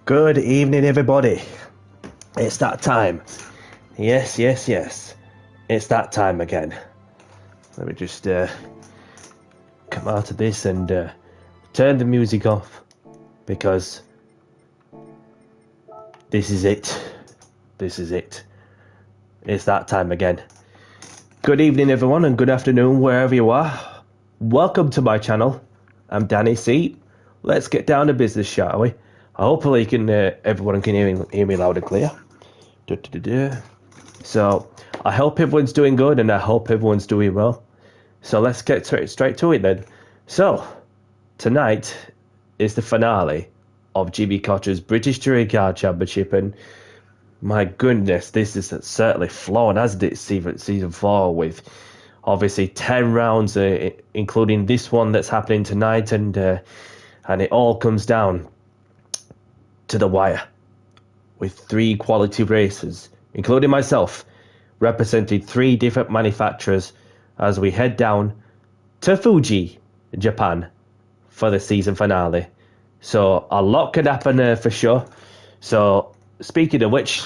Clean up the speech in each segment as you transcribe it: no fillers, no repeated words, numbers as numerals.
Good evening, everybody. It's that time. Yes. It's that time again. Let me just come out of this and turn the music off, because this is it. This is it. It's that time again. Good evening, everyone, and good afternoon, wherever you are. Welcome to my channel. I'm Danny C. Let's get down to business, shall we? Hopefully, everyone can hear me loud and clear. So, I hope everyone's doing good, and I hope everyone's doing well. So let's get straight to it then. So, tonight is the finale of GB Codger's British Touring Car Championship, and my goodness, this is certainly flown, hasn't it, season 4, with obviously 10 rounds, including this one that's happening tonight, and it all comes down to the wire, with 3 quality racers, including myself, representing 3 different manufacturers as we head down to Fuji, Japan, for the season finale. So a lot could happen for sure. So speaking of which,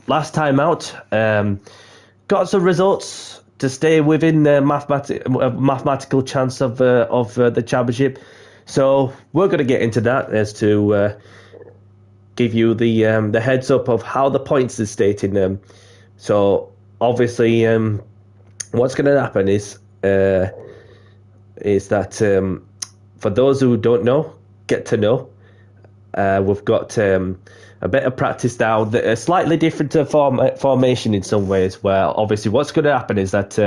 last time out, got some results to stay within the mathematical chance of the championship. So we're going to get into that as to give you the heads up of how the points is stating. So obviously, what's going to happen is that for those who don't know, get to know. We've got a bit of practice now, a slightly different formation in some ways, where obviously what's going to happen is that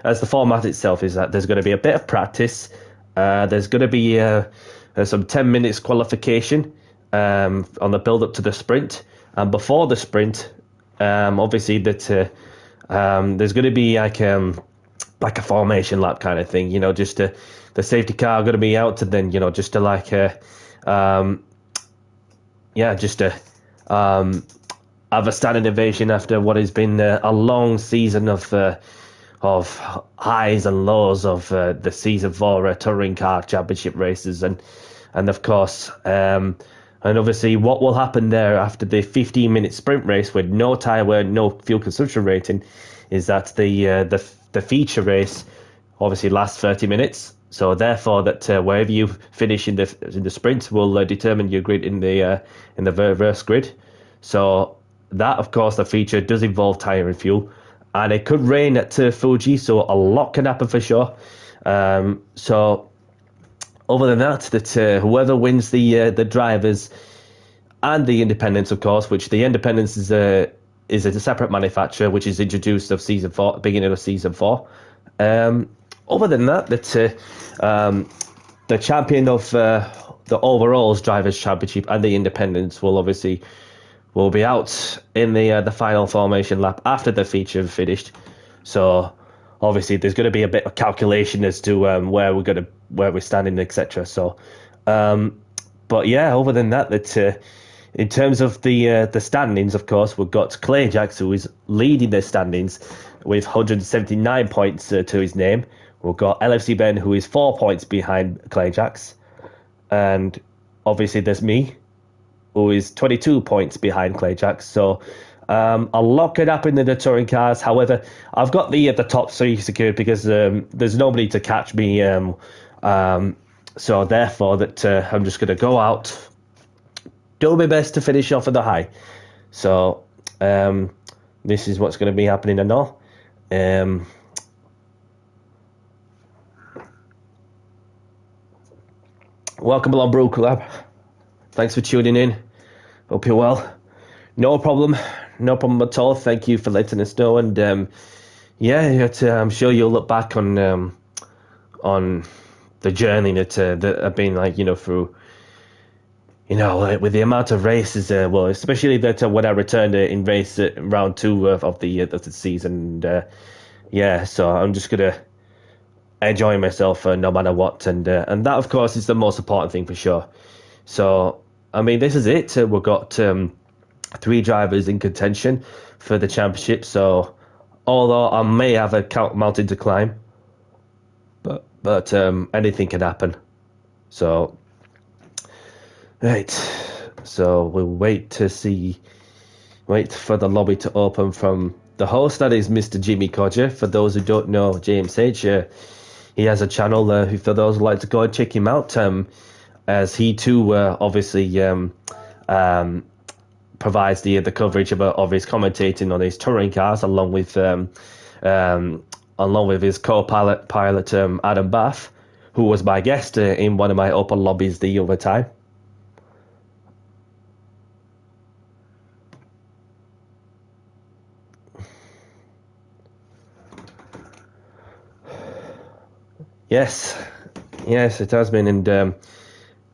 as the format itself is that there's going to be a bit of practice. There's going to be some 10 minutes qualification on the build up to the sprint, and before the sprint, obviously that there's going to be like a formation lap kind of thing, just the safety car going to be out, and then just to have a standing ovation after what has been a long season of highs and lows of the season 4 touring car championship races, and of course, and obviously what will happen there after the 15-minute sprint race with no tyre wear, no fuel consumption rating, is that the feature race obviously lasts 30 minutes. So therefore, that wherever you finish in the sprint will determine your grid in the reverse grid. So that, of course, the feature does involve tyre and fuel, and it could rain at Fuji, so a lot can happen for sure. So other than that, whoever wins the drivers and the independents, of course, which the independents is a separate manufacturer which is introduced of season 4, beginning of season 4. Other than that, the champion of the overalls drivers championship and the independents will be out in the final formation lap after the feature finished. So obviously there's going to be a bit of calculation as to where we're standing, etc. So, but yeah, other than that, in terms of the standings, of course, we've got Clay Jacks, who is leading the standings with 179 points to his name. We've got LFC Ben, who is 4 points behind Clay Jacks, and obviously there's me, who is 22 points behind Clay Jacks. So a lot could happen in the touring cars. However, I've got the top 3 secured because there's nobody to catch me. So therefore, that I'm just going to go out, do my best to finish off at the high. So this is what's going to be happening and all. Welcome along, Brew Club. Thanks for tuning in. Hope you're well. No problem at all. Thank you for letting us know. And I'm sure you'll look back on the journey that I've been through. With the amount of races, especially that when I returned in race round 2 of the season. So I'm just gonna enjoy myself no matter what, and that, of course, is the most important thing for sure. So I mean, this is it. We've got 3 drivers in contention for the championship. So although I may have a mountain to climb, but anything can happen. So right, So we'll wait for the lobby to open from the host. That is Mr. Jimmy Codger. For those who don't know James H, he has a channel. For those who like to go and check him out, as he too obviously provides the coverage of his commentating on his touring cars, along with his co-pilot Adam Bath, who was my guest in one of my open lobbies the other time. Yes, it has been, and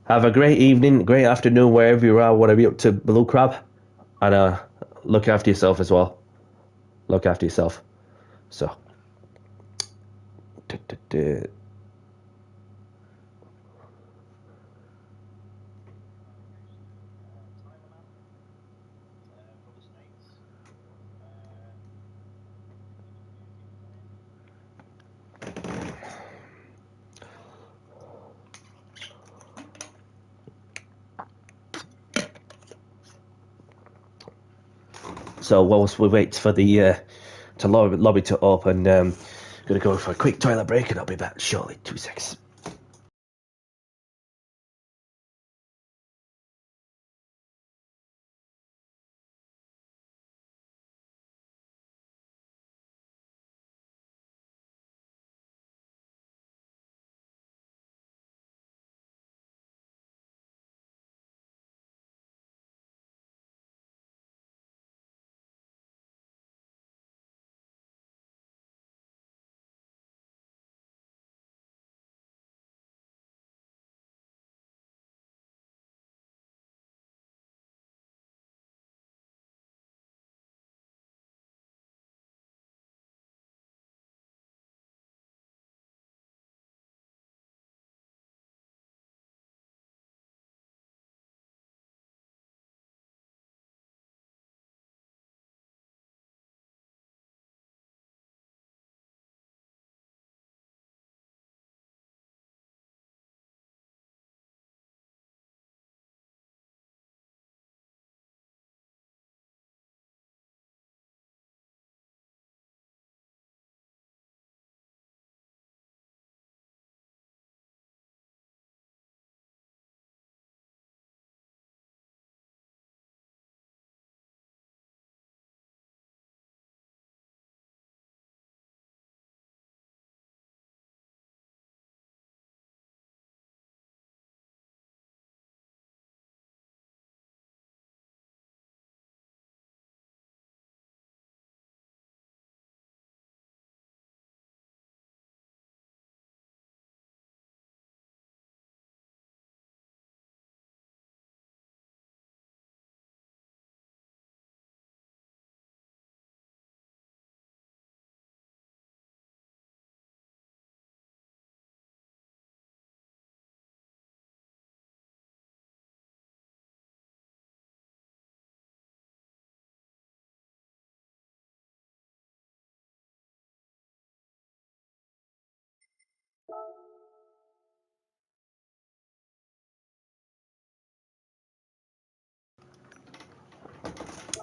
have a great evening, great afternoon, wherever you are, whatever you're up to, Blue Crab, and look after yourself as well. Look after yourself. So. So whilst we wait for the lobby to open, I'm going to go for a quick toilet break, and I'll be back shortly. 2 seconds.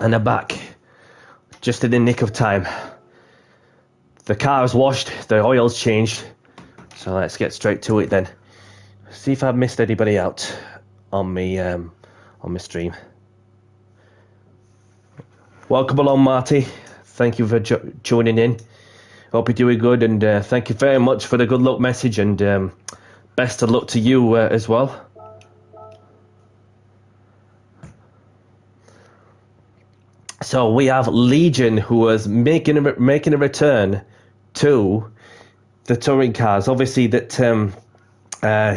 And I'm back, just in the nick of time. The car's washed, the oil's changed, so let's get straight to it then. See if I've missed anybody out on my stream. Welcome along, Marty. Thank you for tuning in. Hope you're doing good, and thank you very much for the good luck message, and best of luck to you as well. So we have Legion, who was making a return to the touring cars. Obviously, that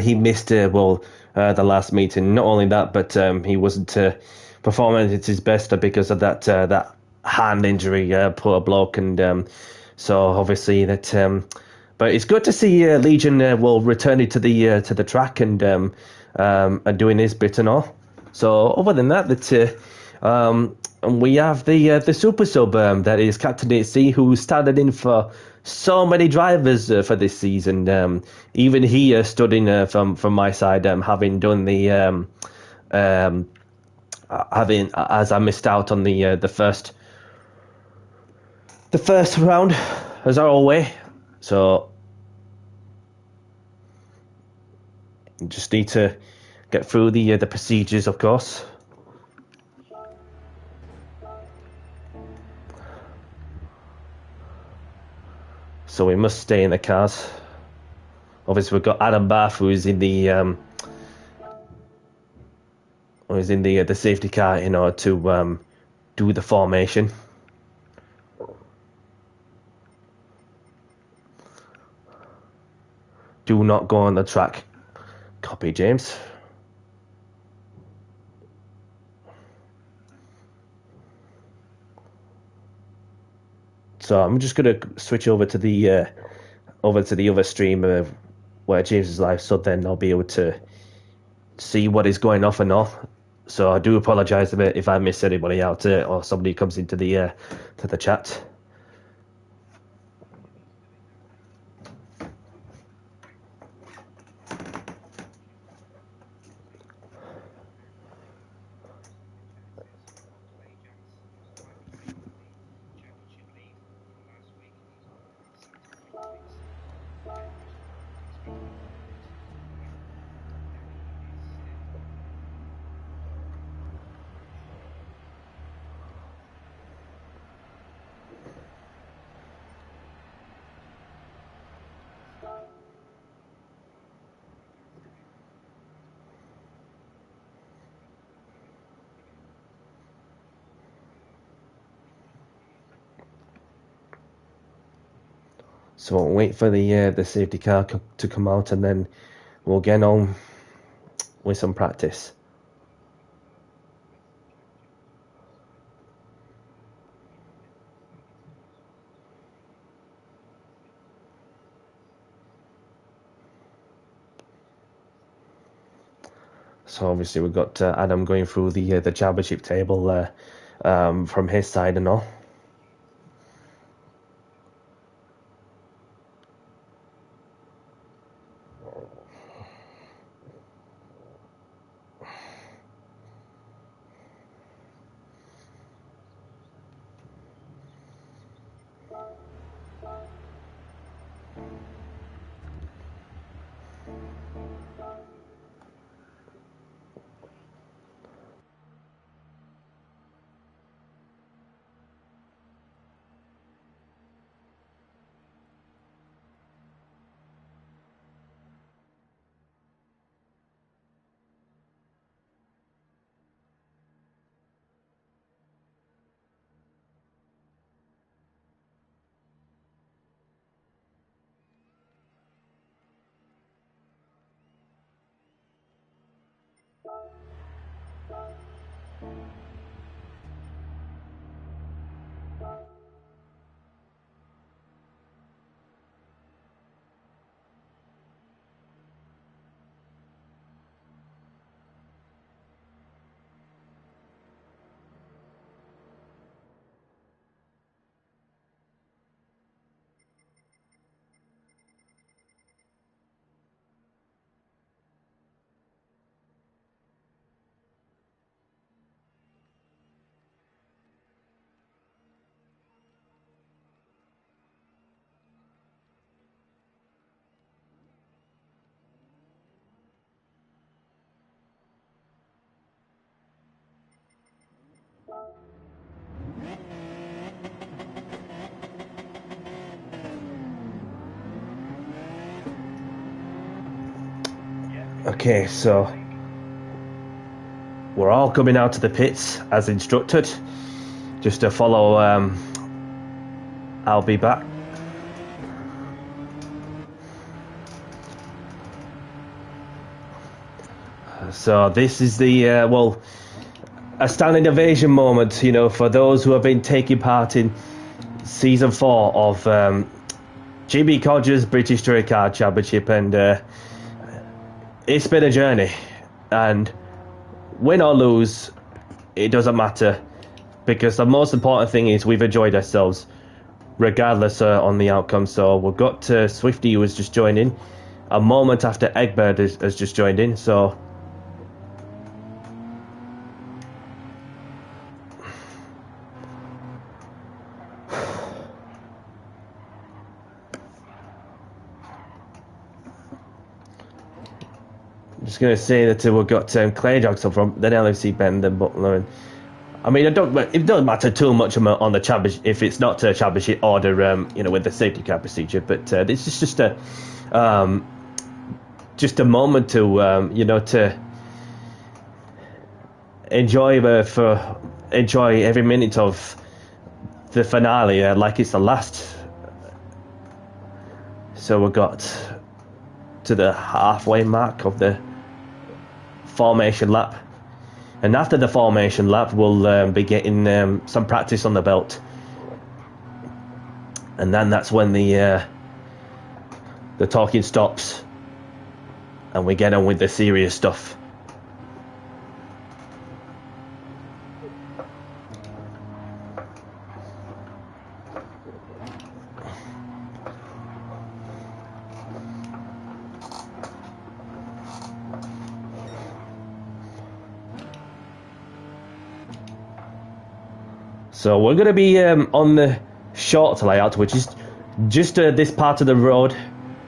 he missed the last meeting. Not only that, but he wasn't performing at his best because of that hand injury. Poor bloke, and so obviously that. But it's good to see Legion returning to the track and doing his bit and all. So other than that, and we have the super sub that is Captain AC, who started in for so many drivers for this season. Even he stood in from my side, having done the having as I missed out on the first round as our way, so just need to get through the procedures, of course. So we must stay in the cars. Obviously, we've got Adam Bath, who is in the safety car in order to do the formation. Do not go on the track. Copy, James. So I'm just going to switch over to the other stream where James is live, so then I'll be able to see what is going off and off. So I do apologise a bit if I miss anybody out or somebody comes into the to the chat. So we'll wait for the safety car to come out, and then we'll get on with some practice. So obviously we've got Adam going through the championship table from his side and all. Okay, so we're all coming out to the pits as instructed, just to follow. I'll be back. So this is the a standing ovation moment, for those who have been taking part in season 4 of GB Codger's British Touring Car Championship, and it's been a journey, and win or lose, it doesn't matter, because the most important thing is we've enjoyed ourselves, regardless on the outcome. So we've got Swifty, who has just joined in, a moment after Egbert has just joined in, so just going to say that we've got Clay Jackson from then LFC Ben, then Butler. And, I mean, it doesn't matter too much on the championship if it's not a championship order, with the safety car procedure. But this is just a moment to to enjoy every minute of the finale like it's the last. So we got to the halfway mark of the formation lap, and after the formation lap we'll be getting some practice on the belt, and then that's when the talking stops and we get on with the serious stuff. So we're going to be on the short layout, which is just this part of the road,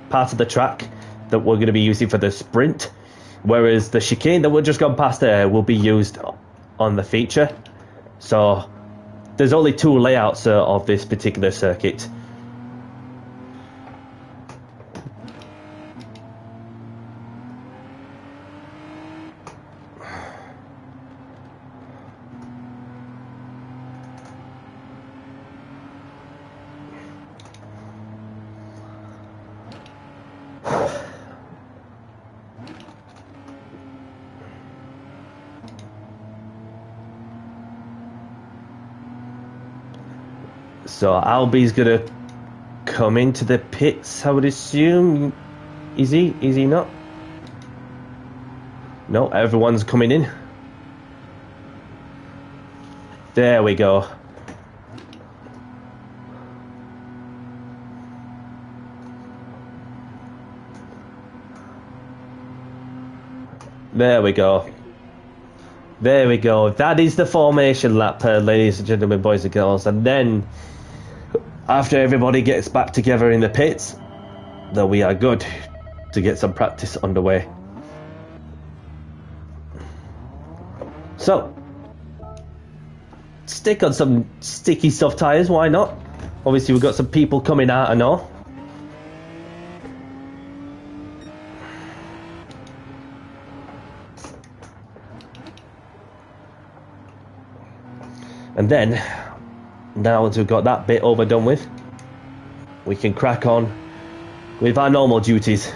part of the track that we're going to be using for the sprint, whereas the chicane that we've just gone past there will be used on the feature. So there's only two layouts of this particular circuit. So Albie's gonna come into the pits, I would assume. Is he? Is he not? No, everyone's coming in. There we go. There we go. There we go. That is the formation lap, ladies and gentlemen, boys and girls. And then, after everybody gets back together in the pits, then we are good to get some practice underway. So, stick on some sticky soft tyres, why not? Obviously we've got some people coming out and all. And then, now that we've got that bit overdone with, we can crack on with our normal duties.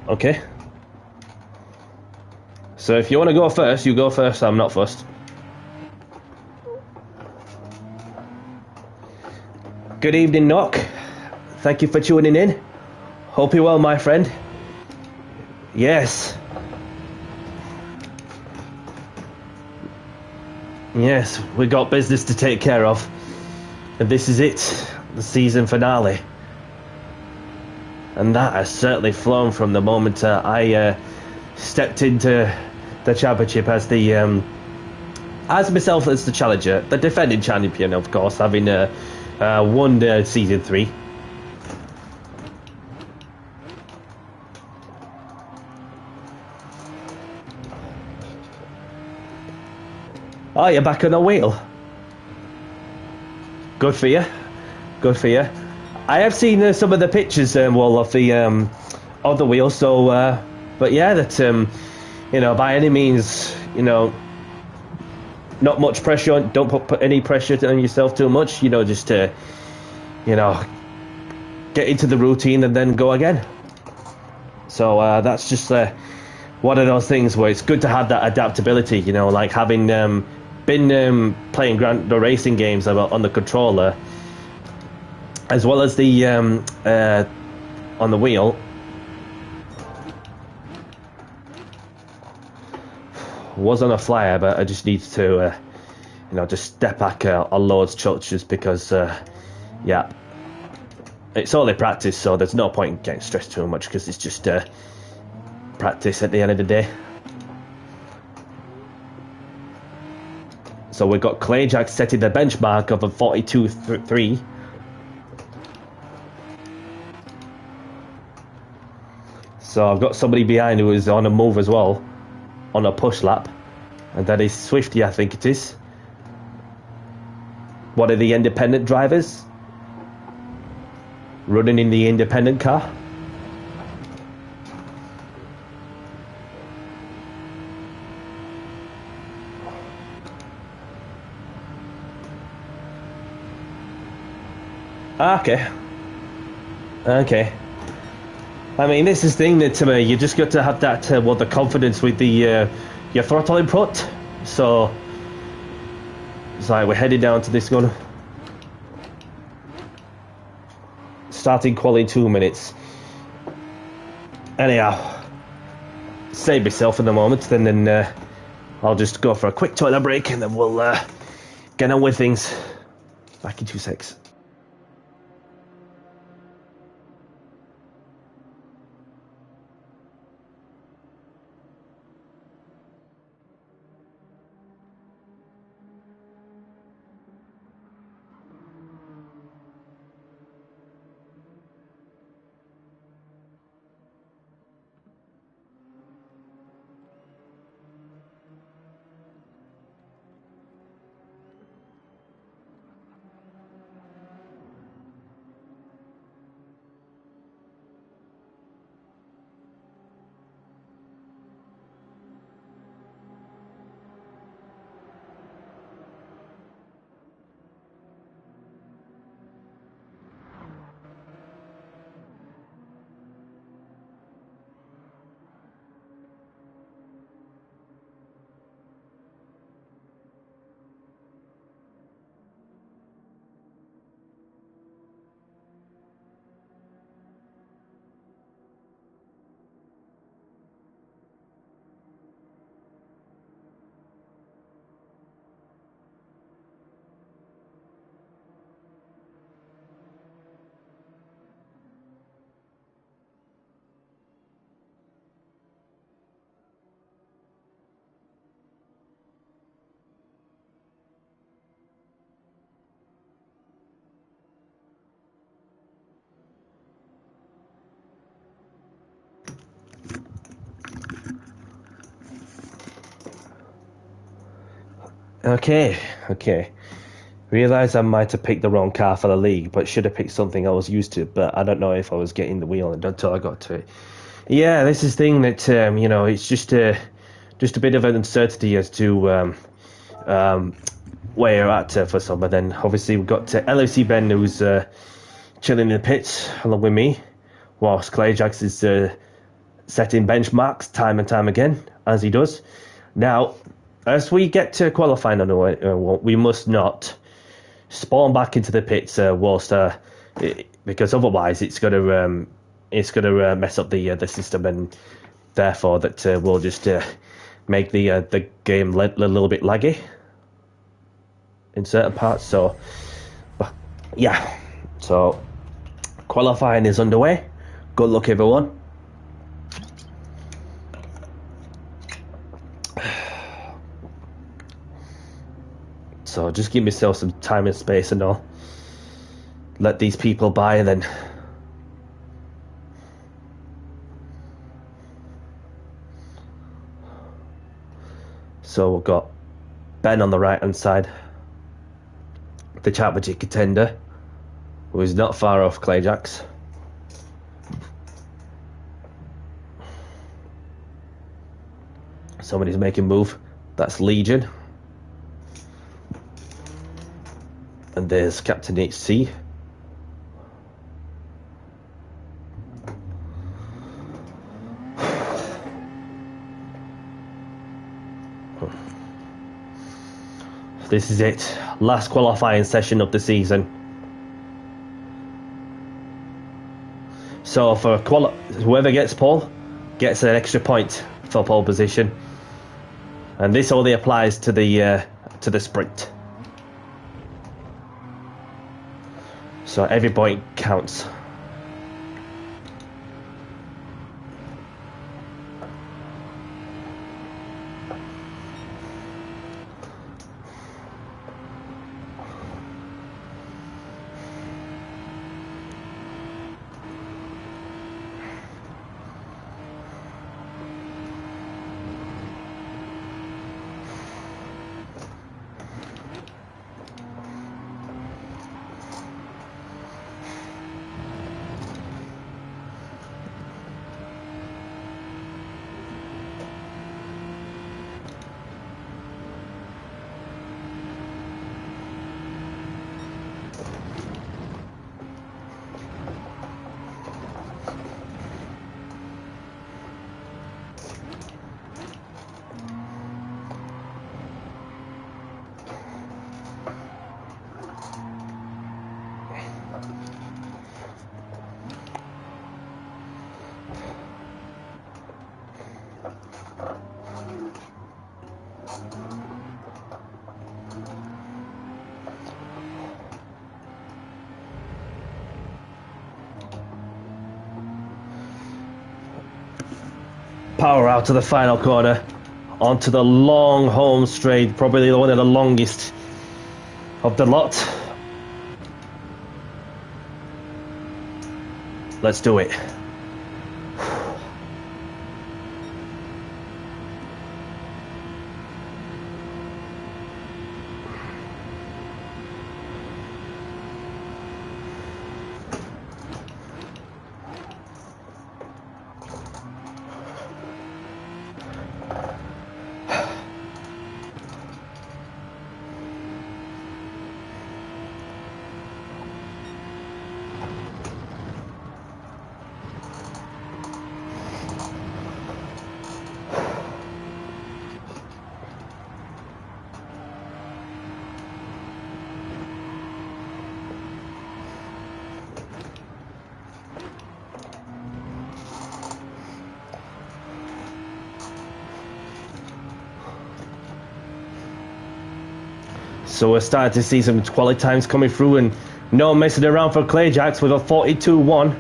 Okay. So if you want to go first, you go first. I'm not first. Good evening, Nock. Thank you for tuning in. Hope you're well, my friend. Yes. Yes, we got business to take care of. And this is it. The season finale. And that has certainly flown from the moment I stepped into the championship as myself as the challenger, the defending champion, of course, having won season 3. Oh, you're back on a wheel. Good for you. Good for you. I have seen some of the pictures, of the wheel. So But yeah, that you know, by any means, you know, not much pressure on. Don't put any pressure on yourself too much. You know, just to, you know, get into the routine and then go again. So that's just one of those things where it's good to have that adaptability. You know, like having been playing the racing games on the controller, as well as the on the wheel. Was on a flyer, but I just need to, you know, just step back a loads just because, yeah, it's only practice, so there's no point in getting stressed too much because it's just practice at the end of the day. So we've got Clayjack setting the benchmark of a 42.3. So I've got somebody behind who is on a move as well, on a push lap, and that is Swifty, I think it is. One of the independent drivers running in the independent car. Okay. I mean, this is the thing that to me, you just got to have that the confidence with the your throttle input. So it's like we're heading down to this one. Starting quali in 2 minutes. Anyhow, save myself in the moment, then I'll just go for a quick toilet break and then we'll get on with things. Back in 2 secs. Okay. Realise I might have picked the wrong car for the league, but should have picked something I was used to. But I don't know if I was getting the wheel until I got to it. Yeah, this is the thing that you know, it's just a bit of an uncertainty as to where you're at for some. But then obviously we've got LFC Ben who's chilling in the pits along with me, whilst Clayjax is setting benchmarks time and time again as he does. Now, as we get to qualifying on the way, we must not spawn back into the pits whilst because otherwise it's gonna mess up the system, and therefore that will just make the game a little bit laggy in certain parts. So yeah, so qualifying is underway. Good luck, everyone. So just give myself some time and space and I'll let these people by, and then so we've got Ben on the right hand side, the championship contender, who is not far off Clayjax. Somebody's making move. That's Legion. And there's Captain HC. This is it. Last qualifying session of the season. So for whoever gets pole gets an extra point for pole position, and this only applies to the sprint. So every point counts. Power out to the final corner, onto the long home straight, probably one of the longest of the lot. Let's do it. So we're starting to see some quality times coming through, and no messing around for Clayjacks with a 42.1.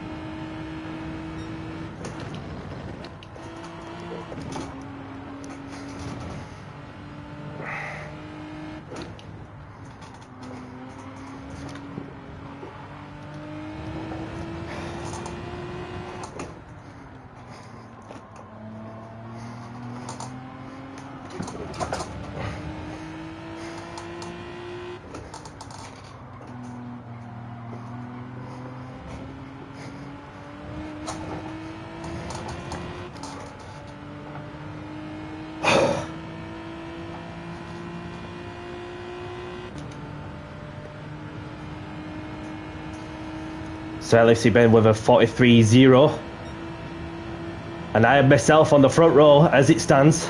So LFC Ben with a 43.0, and I have myself on the front row as it stands.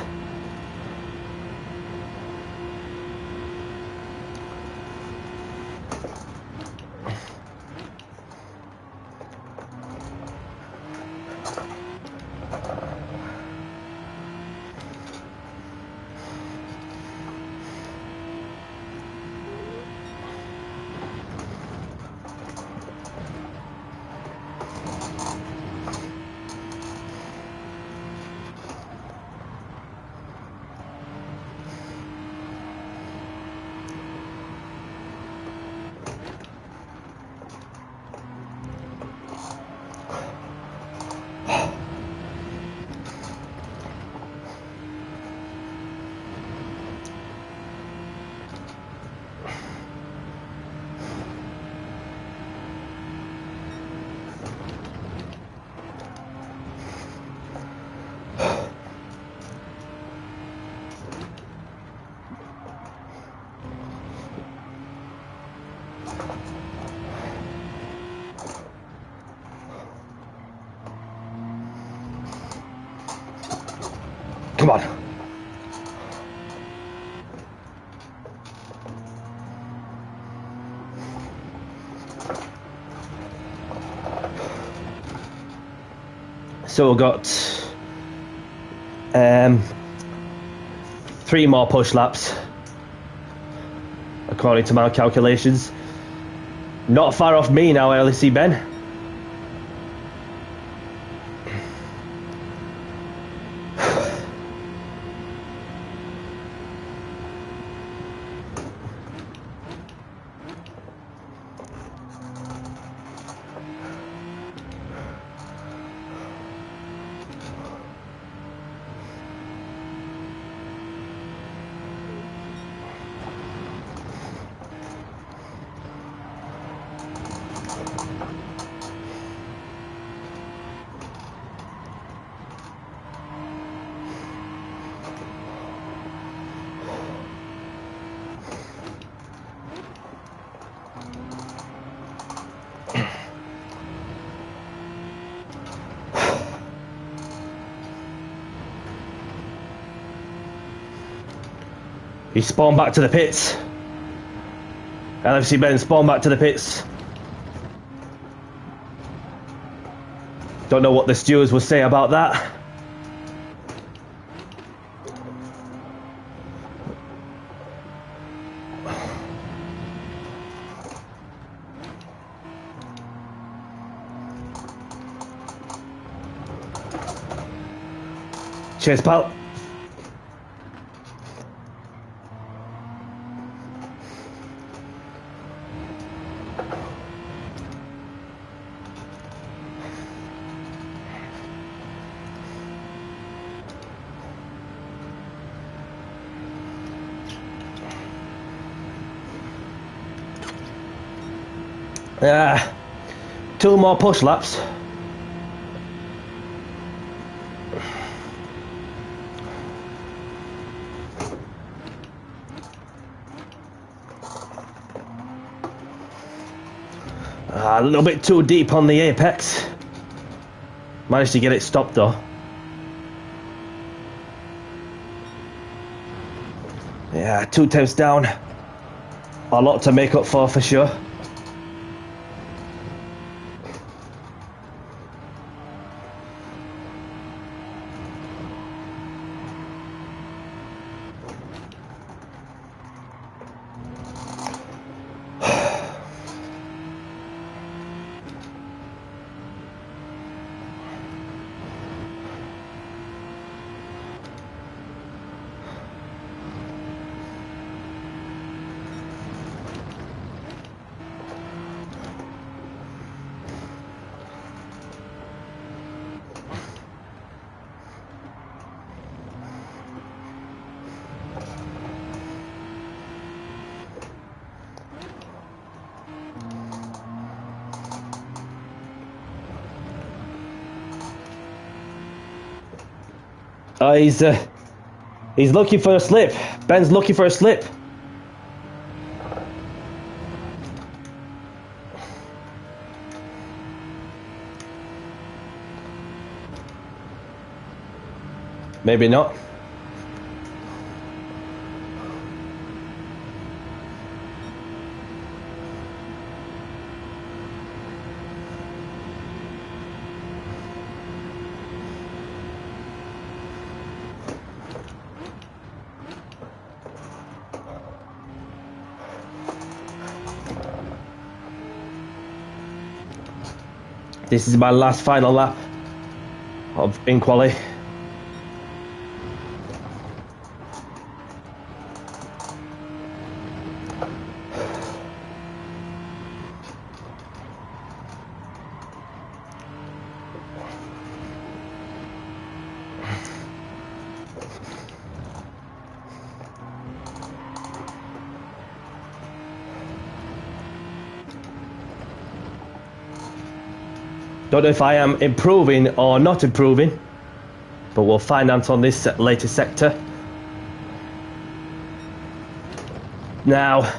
Come on. So we've got 3 more push laps, according to my calculations. Not far off me now, LEC Ben. He spawned back to the pits. LFC Ben spawned back to the pits. Don't know what the stewards will say about that. Cheers, pal. Yeah, 2 more push laps. A little bit too deep on the apex. Managed to get it stopped though. Yeah, 2 temps down. A lot to make up for sure. He's looking for a slip. Ben's looking for a slip. Maybe not. This is my last final lap of in quali. Don't know if I am improving or not improving, but we'll find out on this later sector. Now,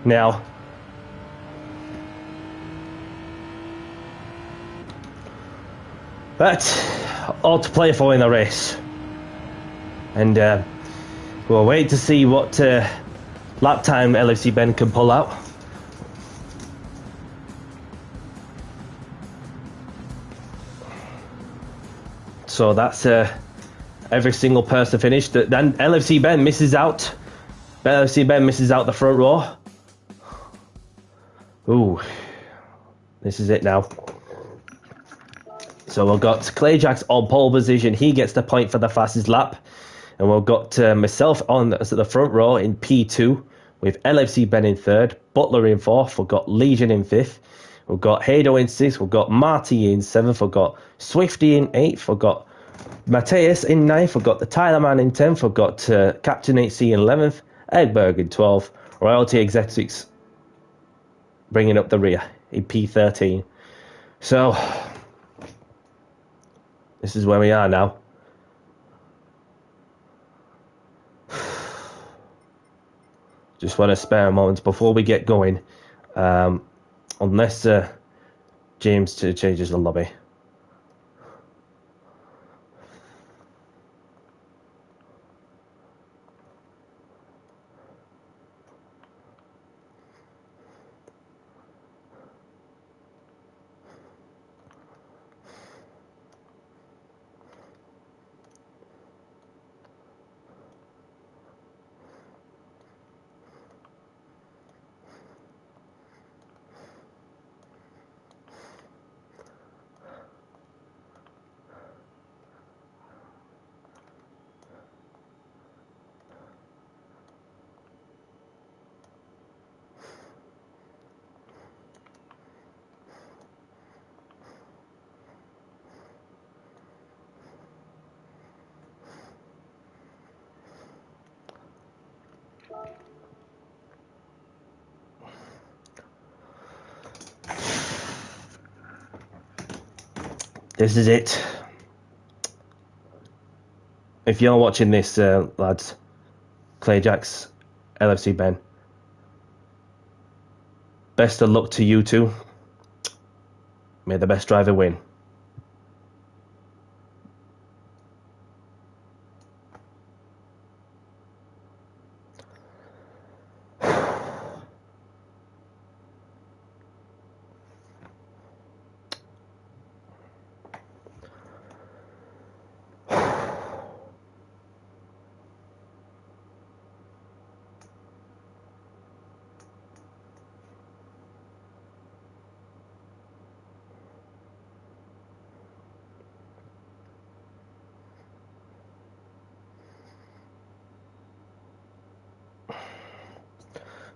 Now. But all to play for in the race. And we'll wait to see what lap time LFC Ben can pull out. So that's every single person finished. Then LFC Ben misses out. LFC Ben misses out the front row. Ooh, this is it now. So we've got Clayjack's on pole position. He gets the point for the fastest lap. And we've got myself on the front row in P2 with LFC Ben in third, Butler in fourth. We've got Legion in fifth. We've got Hado in sixth. We've got Marty in seventh. We've got Swifty in eighth. We've got Mateus in ninth. We've got the Tyler Man in 10th. We've got Captain HC in 11th. Edberg in 12th. Royalty Executives bringing up the rear in P13. So, this is where we are now. Just want to spare a moment before we get going. Unless James changes the lobby. This is it. If you're watching this, lads, Clayjacks, LFC Ben, best of luck to you two. May the best driver win.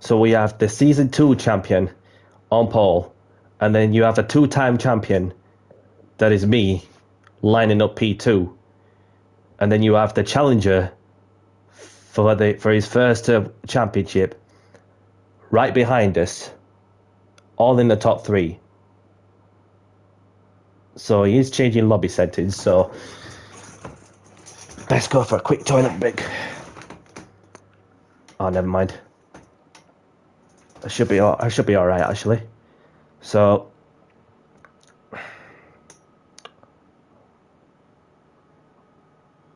So we have the Season 2 champion on pole, and then you have a two-time champion, that is me, lining up P2. And then you have the challenger for his first championship right behind us, all in the top three. So he is changing lobby settings, so let's go for a quick toilet break. Oh, never mind. I should be all right actually. So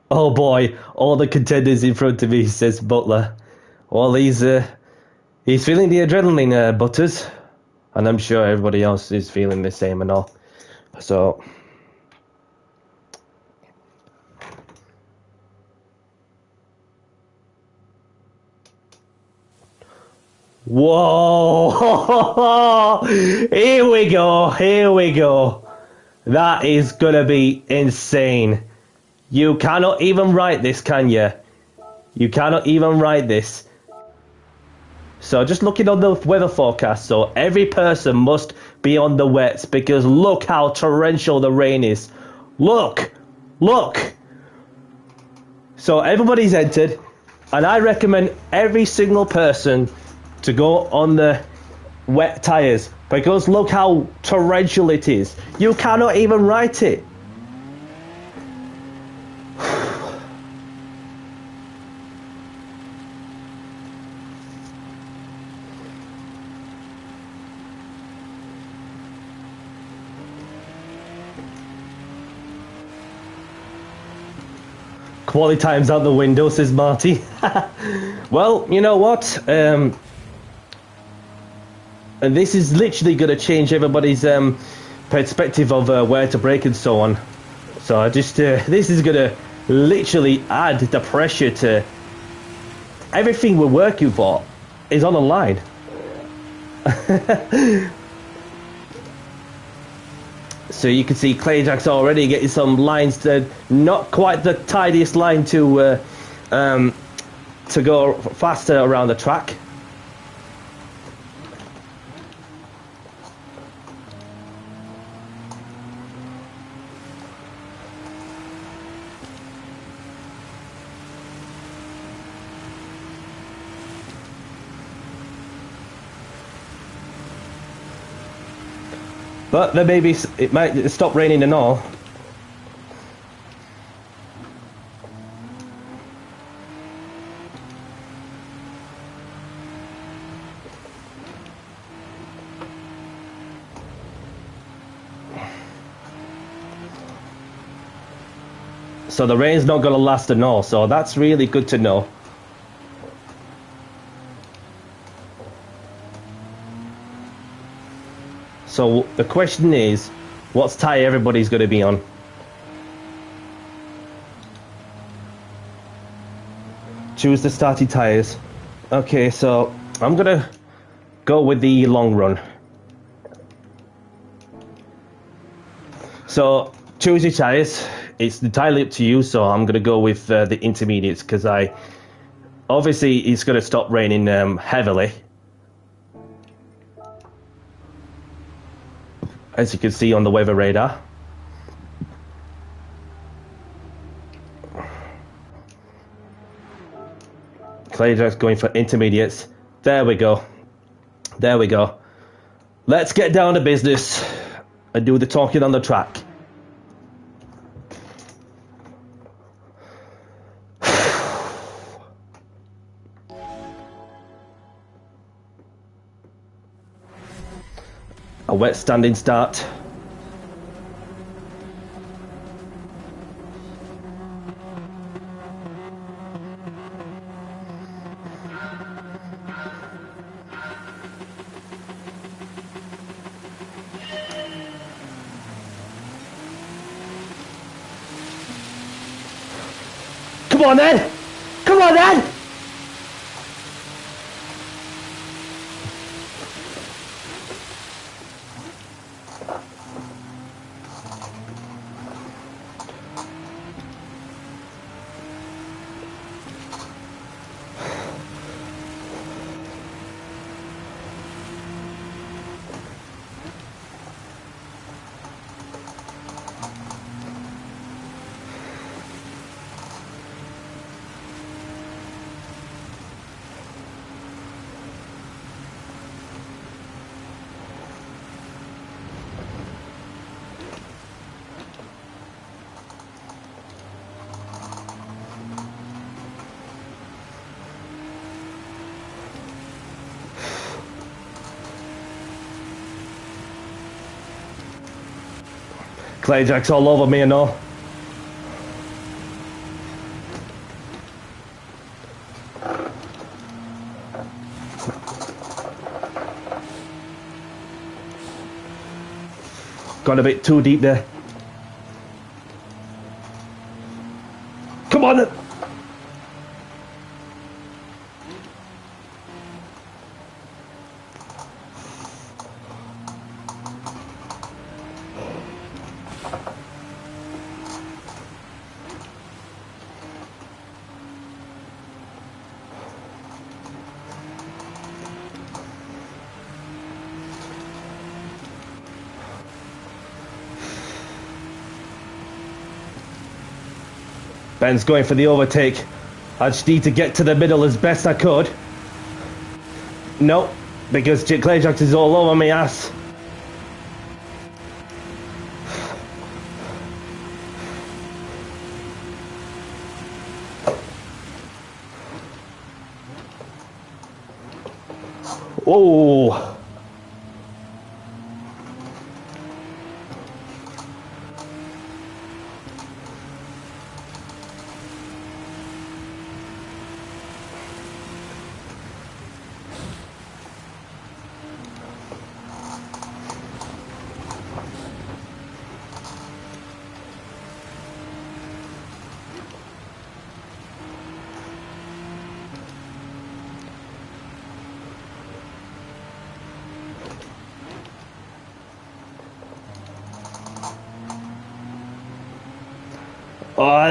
oh boy, all the contenders in front of me, says Butler. Well, he's feeling the adrenaline, Butters, and I'm sure everybody else is feeling the same and all. So whoa, here we go. That is gonna be insane. You cannot even write this, can you? You cannot even write this. So just looking on the weather forecast, so every person must be on the wets, because look how torrential the rain is. Look. So everybody's entered, and I recommend every single person to go on the wet tyres, because look how torrential it is. You cannot even write it. Quality time's out the window, says Marty. Well, you know what? And this is literally going to change everybody's perspective of where to brake and so on. So I just this is going to literally add the pressure to everything we're working for is on the line. So you can see Clayjack's already getting some lines that not quite the tidiest line to go faster around the track. But there may be, it might stop raining and all. So the rain's not going to last and all, so that's really good to know. So the question is, what's tyre everybody's going to be on? Choose the starting tyres. Okay, so I'm going to go with the long run. So choose your tyres. It's entirely up to you, so I'm going to go with the intermediates because obviously it's going to stop raining heavily. As you can see on the weather radar. Clayjack's going for intermediates. There we go. There we go. Let's get down to business and do the talking on the track. A wet standing start. Come on then! Come on then! Clayjack's all over me and all. Got a bit too deep there. Come on then. Ben's going for the overtake. I just need to get to the middle as best I could. Nope, because Clayjack is all over my ass. Whoa.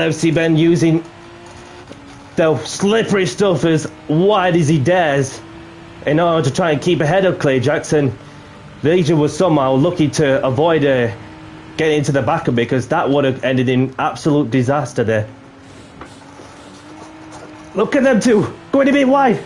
LFC Ben using the slippery stuff as wide as he dares in order to try and keep ahead of Clay Jackson. Legion was somehow lucky to avoid getting into the back of it, because that would have ended in absolute disaster there. Look at them two going a bit wide.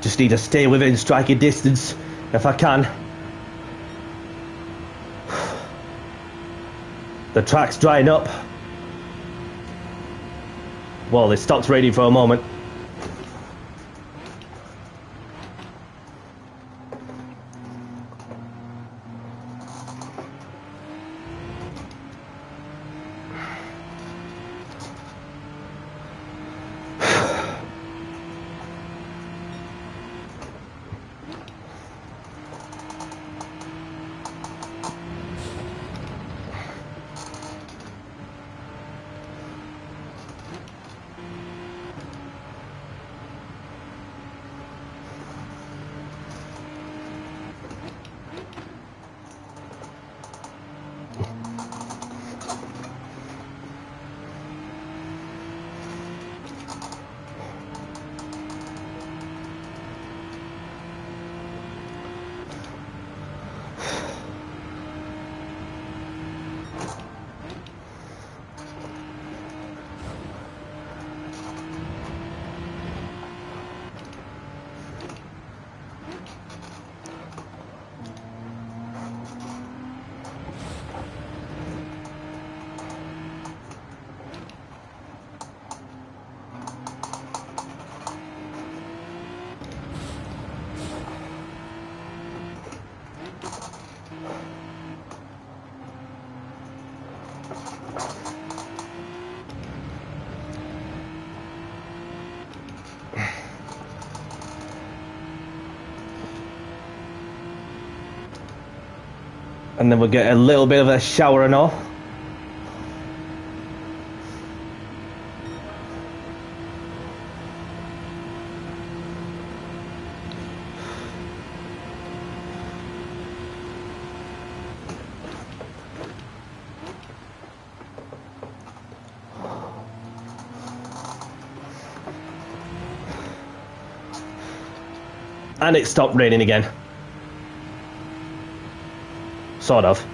Just need to stay within striking distance if I can. The track's drying up. Well, it stopped raining for a moment. And then we'll get a little bit of a shower and all. And it stopped raining again. Sort of.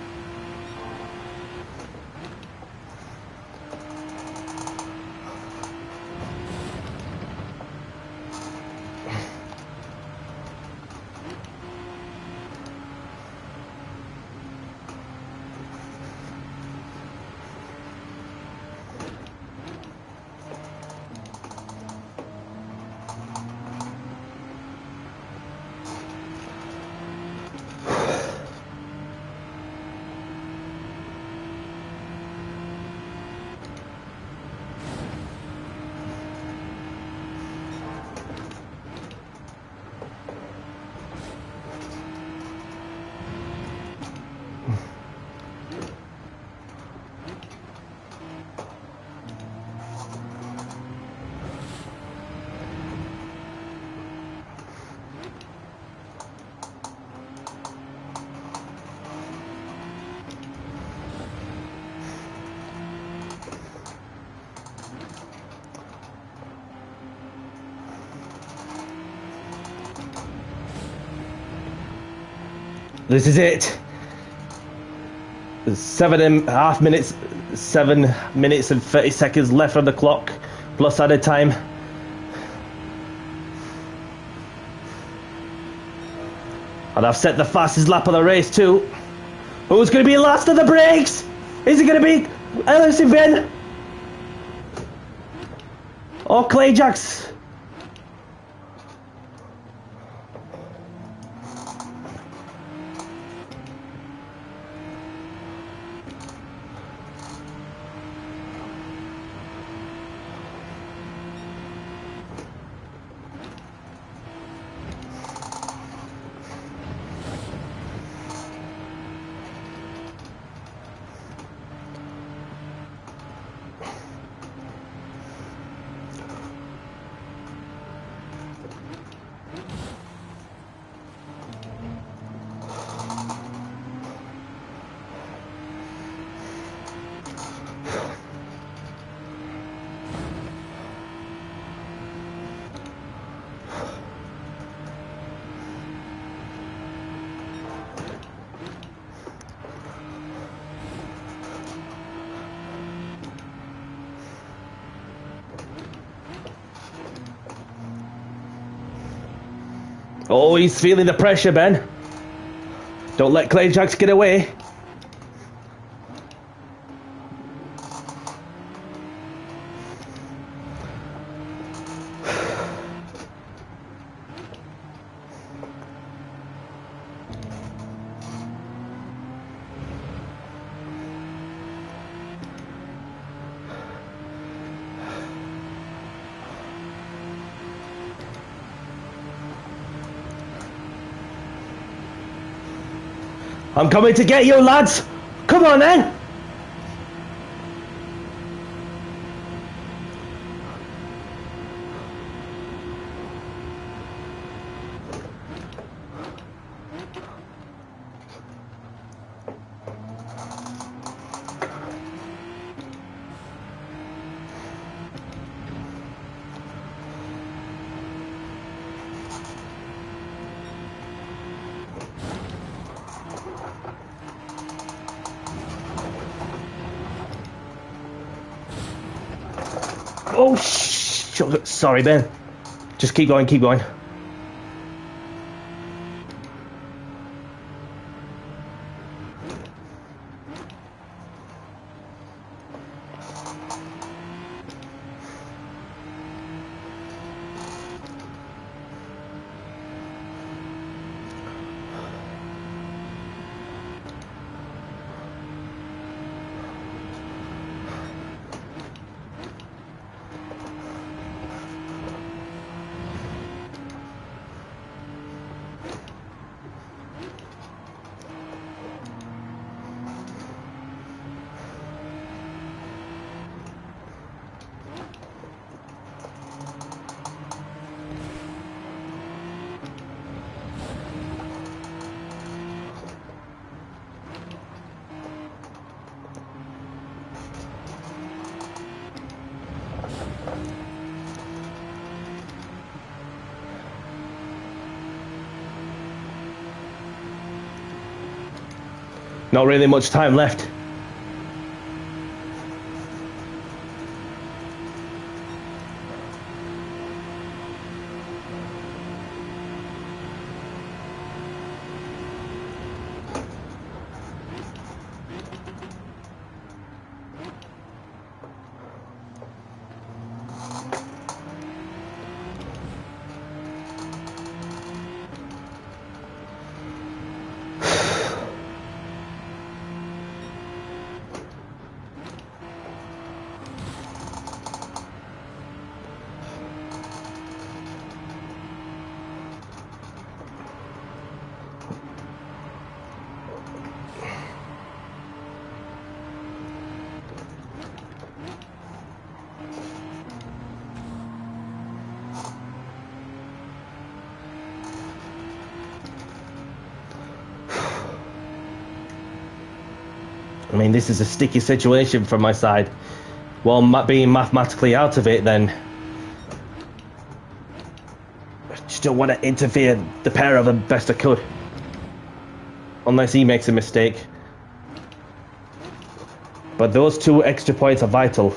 This is it. 7.5 minutes, 7 minutes and 30 seconds left on the clock, plus added time. And I've set the fastest lap of the race too. Who's going to be last of the brakes? Is it going to be LFC Ben? Or Clay Jacks? Oh, he's feeling the pressure, Ben. Don't let Clay Jacks get away. I'm coming to get you, lads! Come on, then! Oh, sorry, Ben. Just keep going, keep going. Not really much time left. I mean, this is a sticky situation from my side. While being mathematically out of it, then I just don't want to interfere the pair of them best I could. Unless he makes a mistake. But those 2 extra points are vital.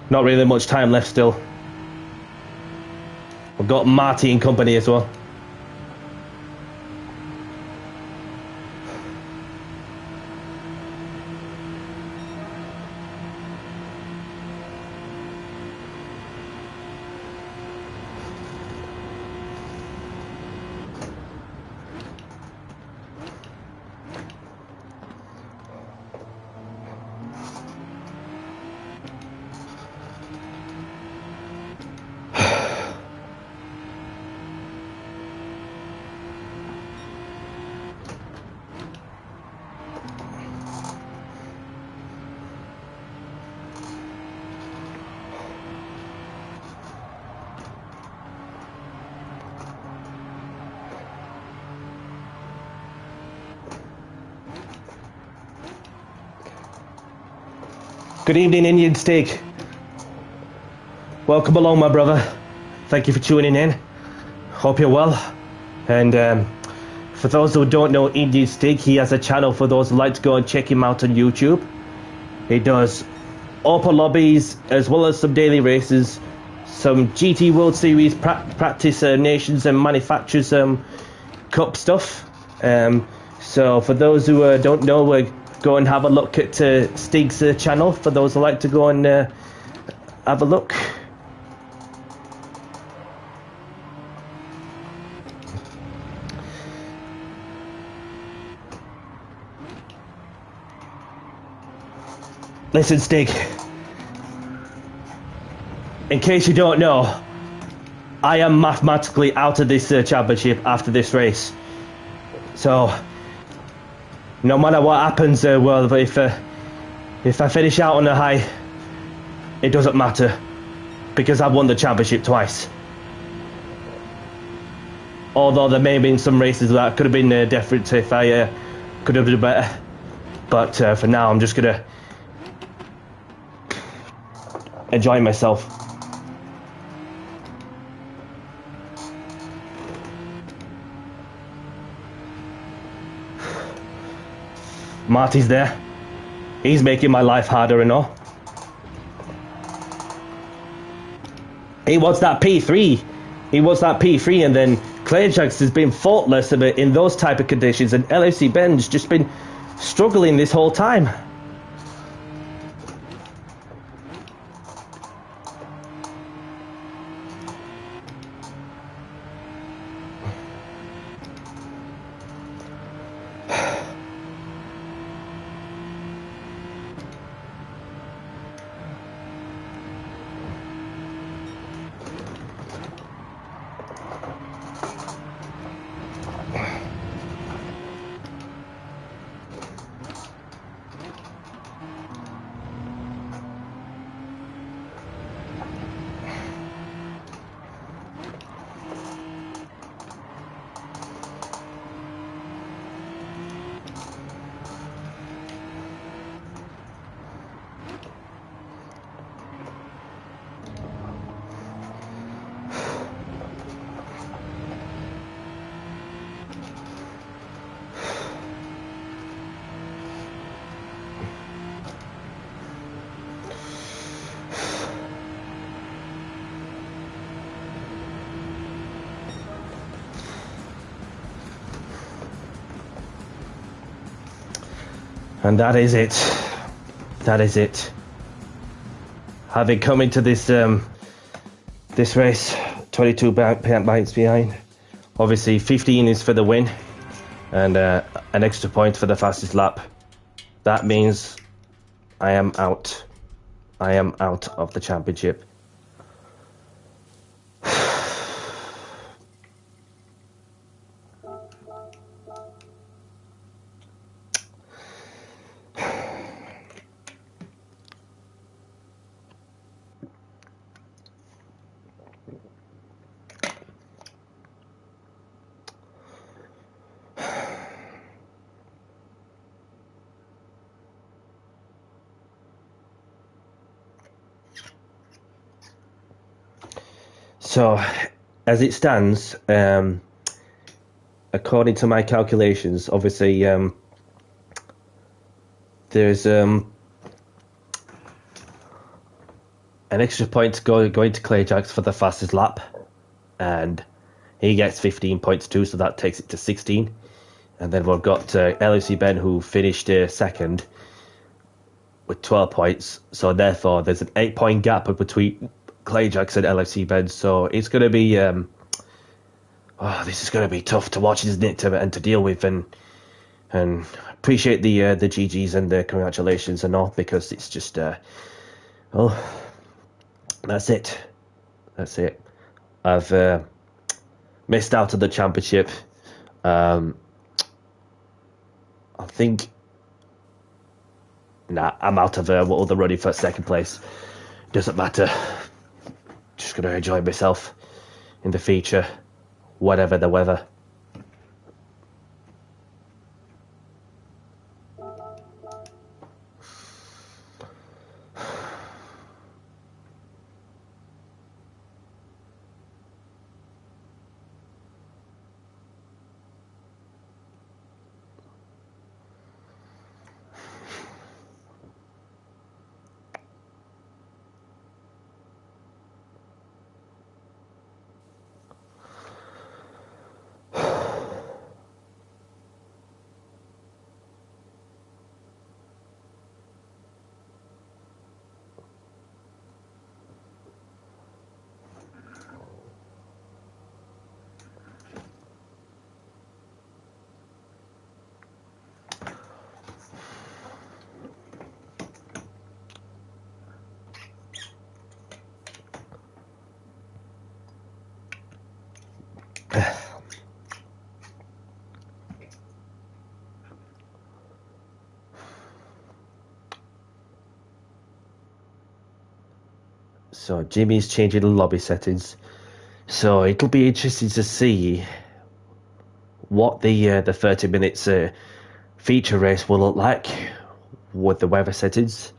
Not really much time left still. We've got Marty in company as well. Good evening, Indian Steak. Welcome along, my brother. Thank you for tuning in. Hope you're well. And for those who don't know Indian Steak, he has a channel for those who like to go and check him out on YouTube. He does open lobbies as well as some daily races, some GT World Series practice nations and manufacturers cup stuff. So for those who don't know, go and have a look at Stig's channel, for those who like to go and have a look. Listen, Stig, in case you don't know, I am mathematically out of this championship after this race. So no matter what happens, well, if I finish out on a high, it doesn't matter, because I've won the championship twice. Although there may have been some races that could have been different if I could have done better. But for now, I'm just gonna enjoy myself. Marty's there. He's making my life harder and all. He wants that P3. He wants that P3, and then Clayjax has been faultless in those type of conditions, and LFC Ben's just been struggling this whole time. And that is it. That is it. Having come into this this race, 22 points behind. Obviously, 15 is for the win, and an extra point for the fastest lap. That means I am out. I am out of the championship. So, as it stands, according to my calculations, obviously there's an extra point going to Clayjax for the fastest lap, and he gets 15 points too, so that takes it to 16. And then we've got LFC Ben, who finished second with 12 points, so therefore there's an 8-point gap between Clayjax and LFC Ben, so it's going to be this is going to be tough to watch, isn't it, and to deal with, and appreciate the GGs and the congratulations and all, because it's just well, that's it. I've missed out on the championship. I think I'm out of all the running for second place. Doesn't matter. Just gonna enjoy myself in the future, whatever the weather. So Jimmy's changing the lobby settings. So it'll be interesting to see what the 30 minutes feature race will look like with the weather settings.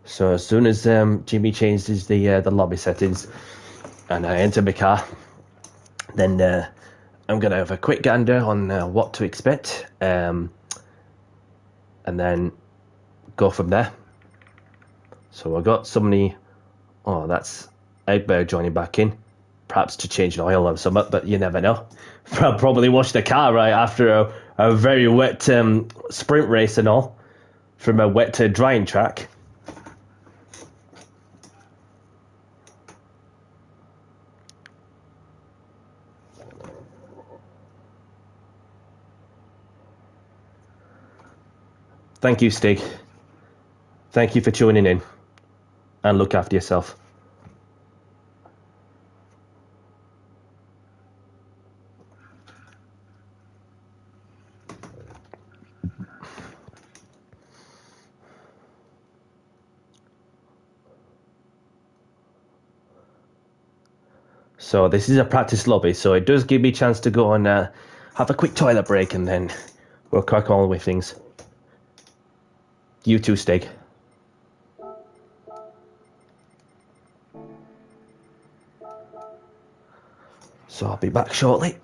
So as soon as Jimmy changes the lobby settings and I enter my car, then I'm going to have a quick gander on what to expect, and then go from there. So I got somebody, oh, that's Egbert joining back in, perhaps to change an oil or something, but you never know. I'll probably wash the car right after a very wet sprint race and all, from a wet to drying track. Thank you, Stig. Thank you for tuning in, and look after yourself. So this is a practice lobby, so it does give me a chance to go and have a quick toilet break, and then we'll crack on with things. You too, Stig. So I'll be back shortly.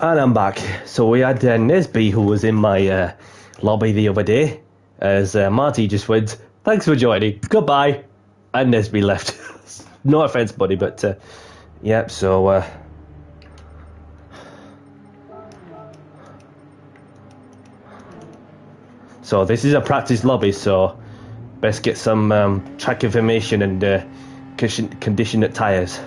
And I'm back. So we had Nesby, who was in my lobby the other day, as Marty just went, "Thanks for joining, goodbye," and Nesby left. No offense, buddy, but yeah, so so this is a practice lobby, so best get some track information and condition the tyres.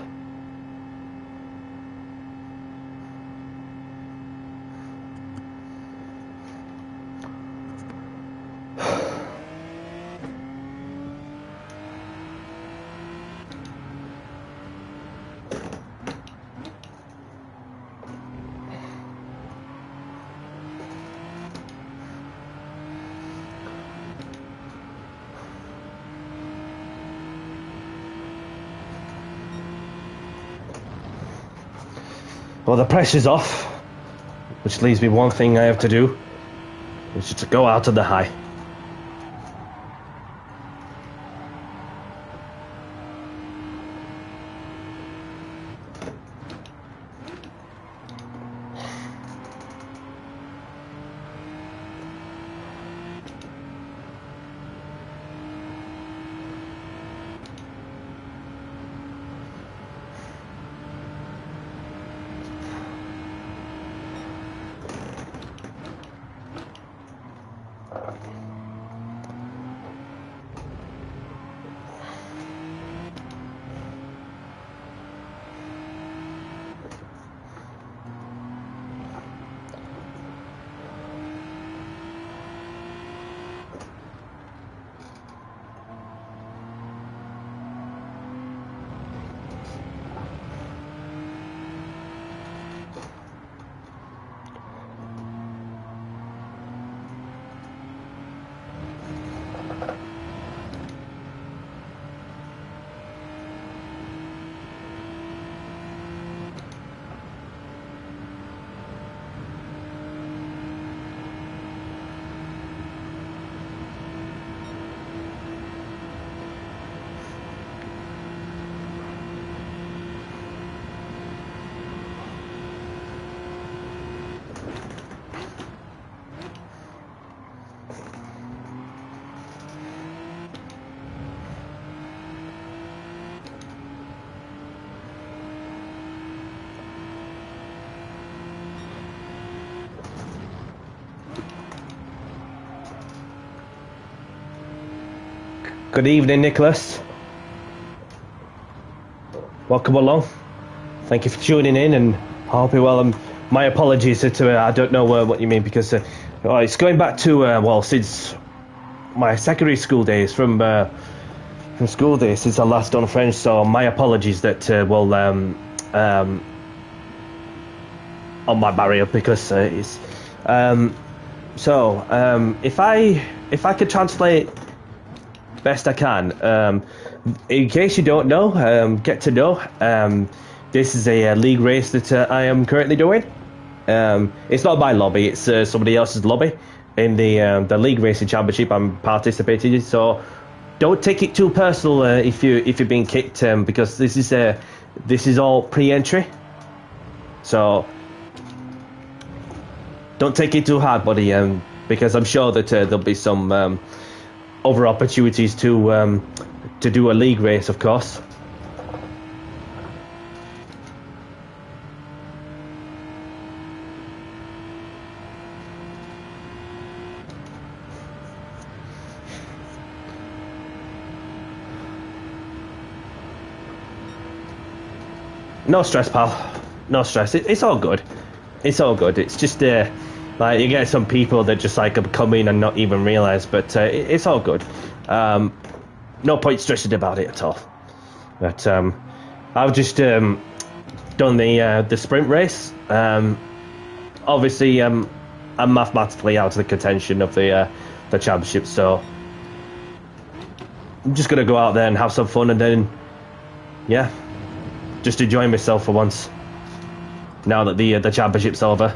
Well, the pressure's off, which leaves me one thing I have to do, which is to go out on the high. Good evening, Nicholas. Welcome along. Thank you for tuning in, and I hope you're well. My apologies to I don't know what you mean, because it's going back to well, since my secondary school days, from school days, since I last done French. So my apologies that on my barrier, because it's if I could translate best I can. In case you don't know, get to know. This is a league race that I am currently doing. It's not my lobby; it's somebody else's lobby in the league racing championship I'm participating in. So don't take it too personal if you're being kicked, because this is all pre-entry. So don't take it too hard, buddy. Because I'm sure that there'll be some other opportunities to do a league race, of course. No stress, pal. No stress. It's all good. It's all good. It's just like, you get some people that just like come in and not even realise, but it's all good. No point stressing about it at all. But I've just done the sprint race. Obviously, I'm mathematically out of the contention of the championship, so I'm just gonna go out there and have some fun, and then just enjoy myself for once. Now that the championship's over.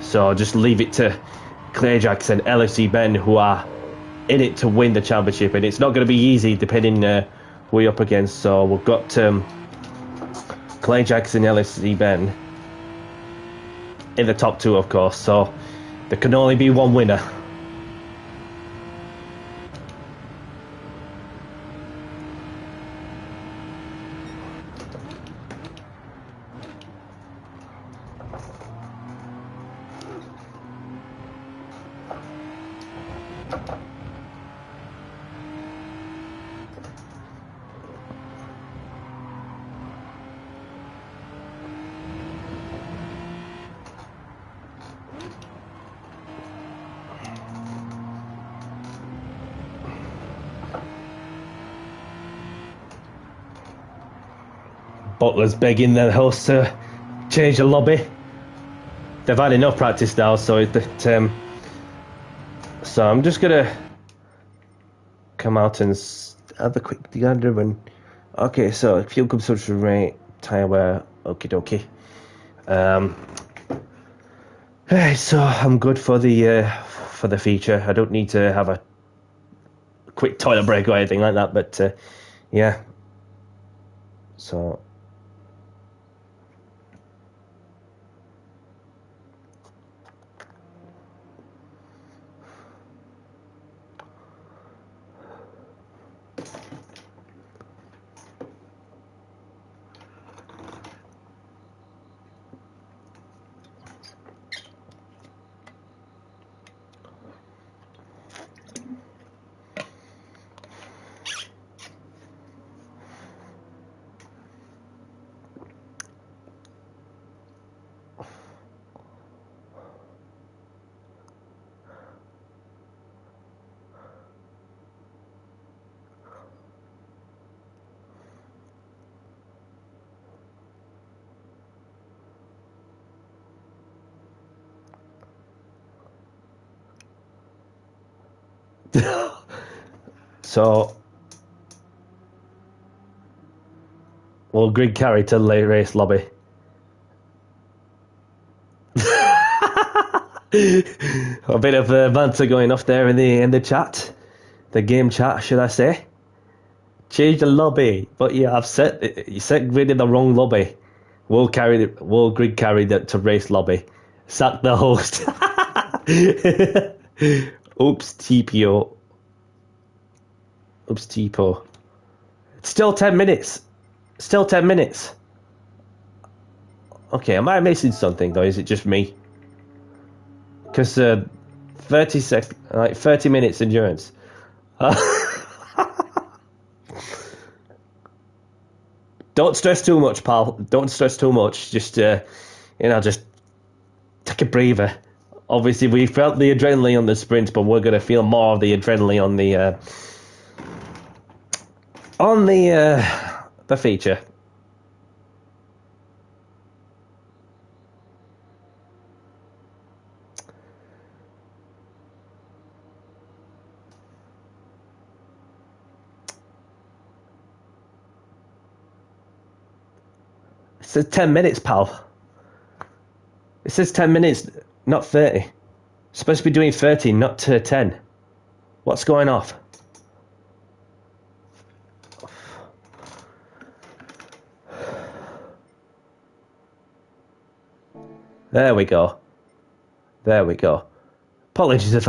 So just leave it to Clayjax and LFC Ben, who are in it to win the championship, and it's not going to be easy depending who you're up against. So we've got Clayjax and LFC Ben in the top two, of course. So there can only be one winner. Butler's begging the host to change the lobby. They've had enough practice now, so so I'm just gonna come out and have a quick gander. And okay, so fuel consumption rate, tire wear, okie dokie. So I'm good for the feature. I don't need to have a quick toilet break or anything like that, but yeah. So so we'll grid carry to late race lobby. A bit of banter going off there in the chat, the game chat, should I say? Change the lobby, but yeah, you set grid in the wrong lobby. We'll grid carry that to race lobby. Sack the host. Oops, TPO. Oops, TPO. Still 10 minutes. Still 10 minutes. Okay, am I missing something though? Is it just me? Because 30 minutes endurance. Don't stress too much, pal. Don't stress too much. Just just take a breather. Obviously, we felt the adrenaline on the sprint, but we're gonna feel more of the adrenaline on the feature. It says 10 minutes, pal. It says 10 minutes, not 30. It's supposed to be doing 30, not 10. What's going off? There we go. There we go. Apologies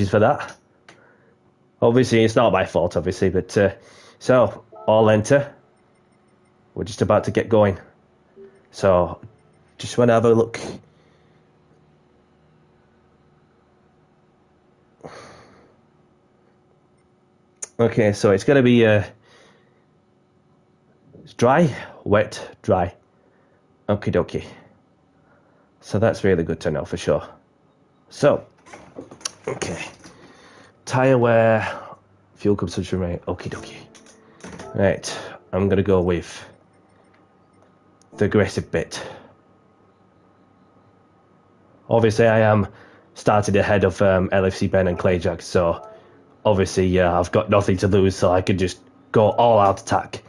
for that. Obviously, it's not my fault, obviously, but so all enter. We're just about to get going. So, just want to have a look. Okay, so it's going to be it's dry, wet, dry. Okie dokie. So that's really good to know for sure. So, okay. Tire wear, fuel consumption rate, okie dokie. Right, I'm going to go with the aggressive bit. Obviously, I am started ahead of LFC Ben and Clayjack, so obviously, I've got nothing to lose, so I could just go all out attack.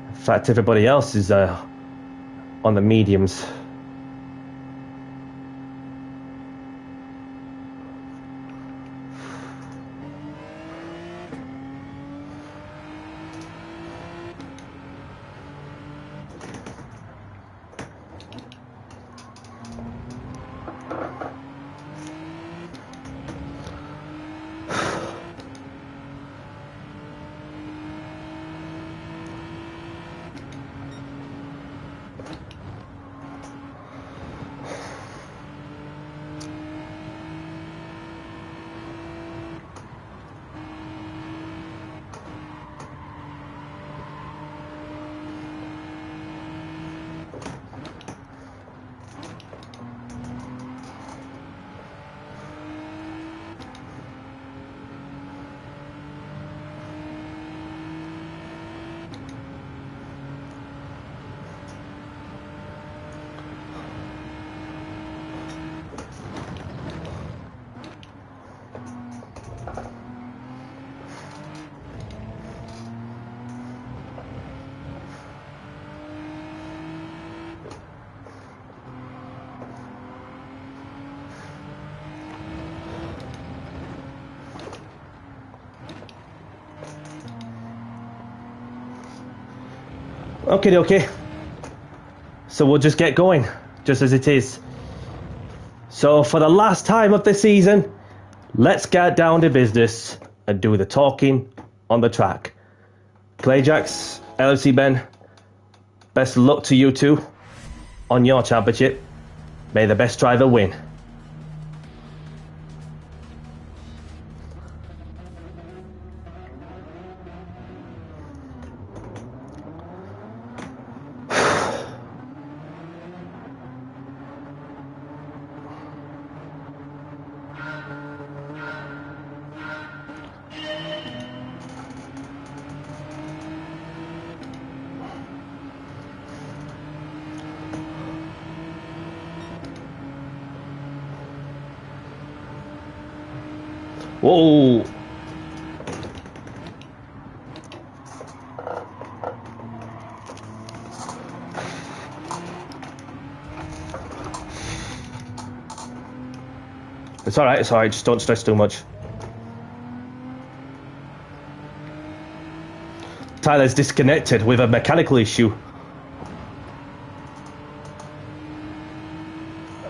In fact, everybody else is on the mediums. Okay. So we'll just get going, just as it is. So for the last time of the season, let's get down to business and do the talking on the track. Clayjacks, LFC Ben, best of luck to you two on your championship. May the best driver win. Whoa! It's alright, just don't stress too much. Tyler's disconnected with a mechanical issue.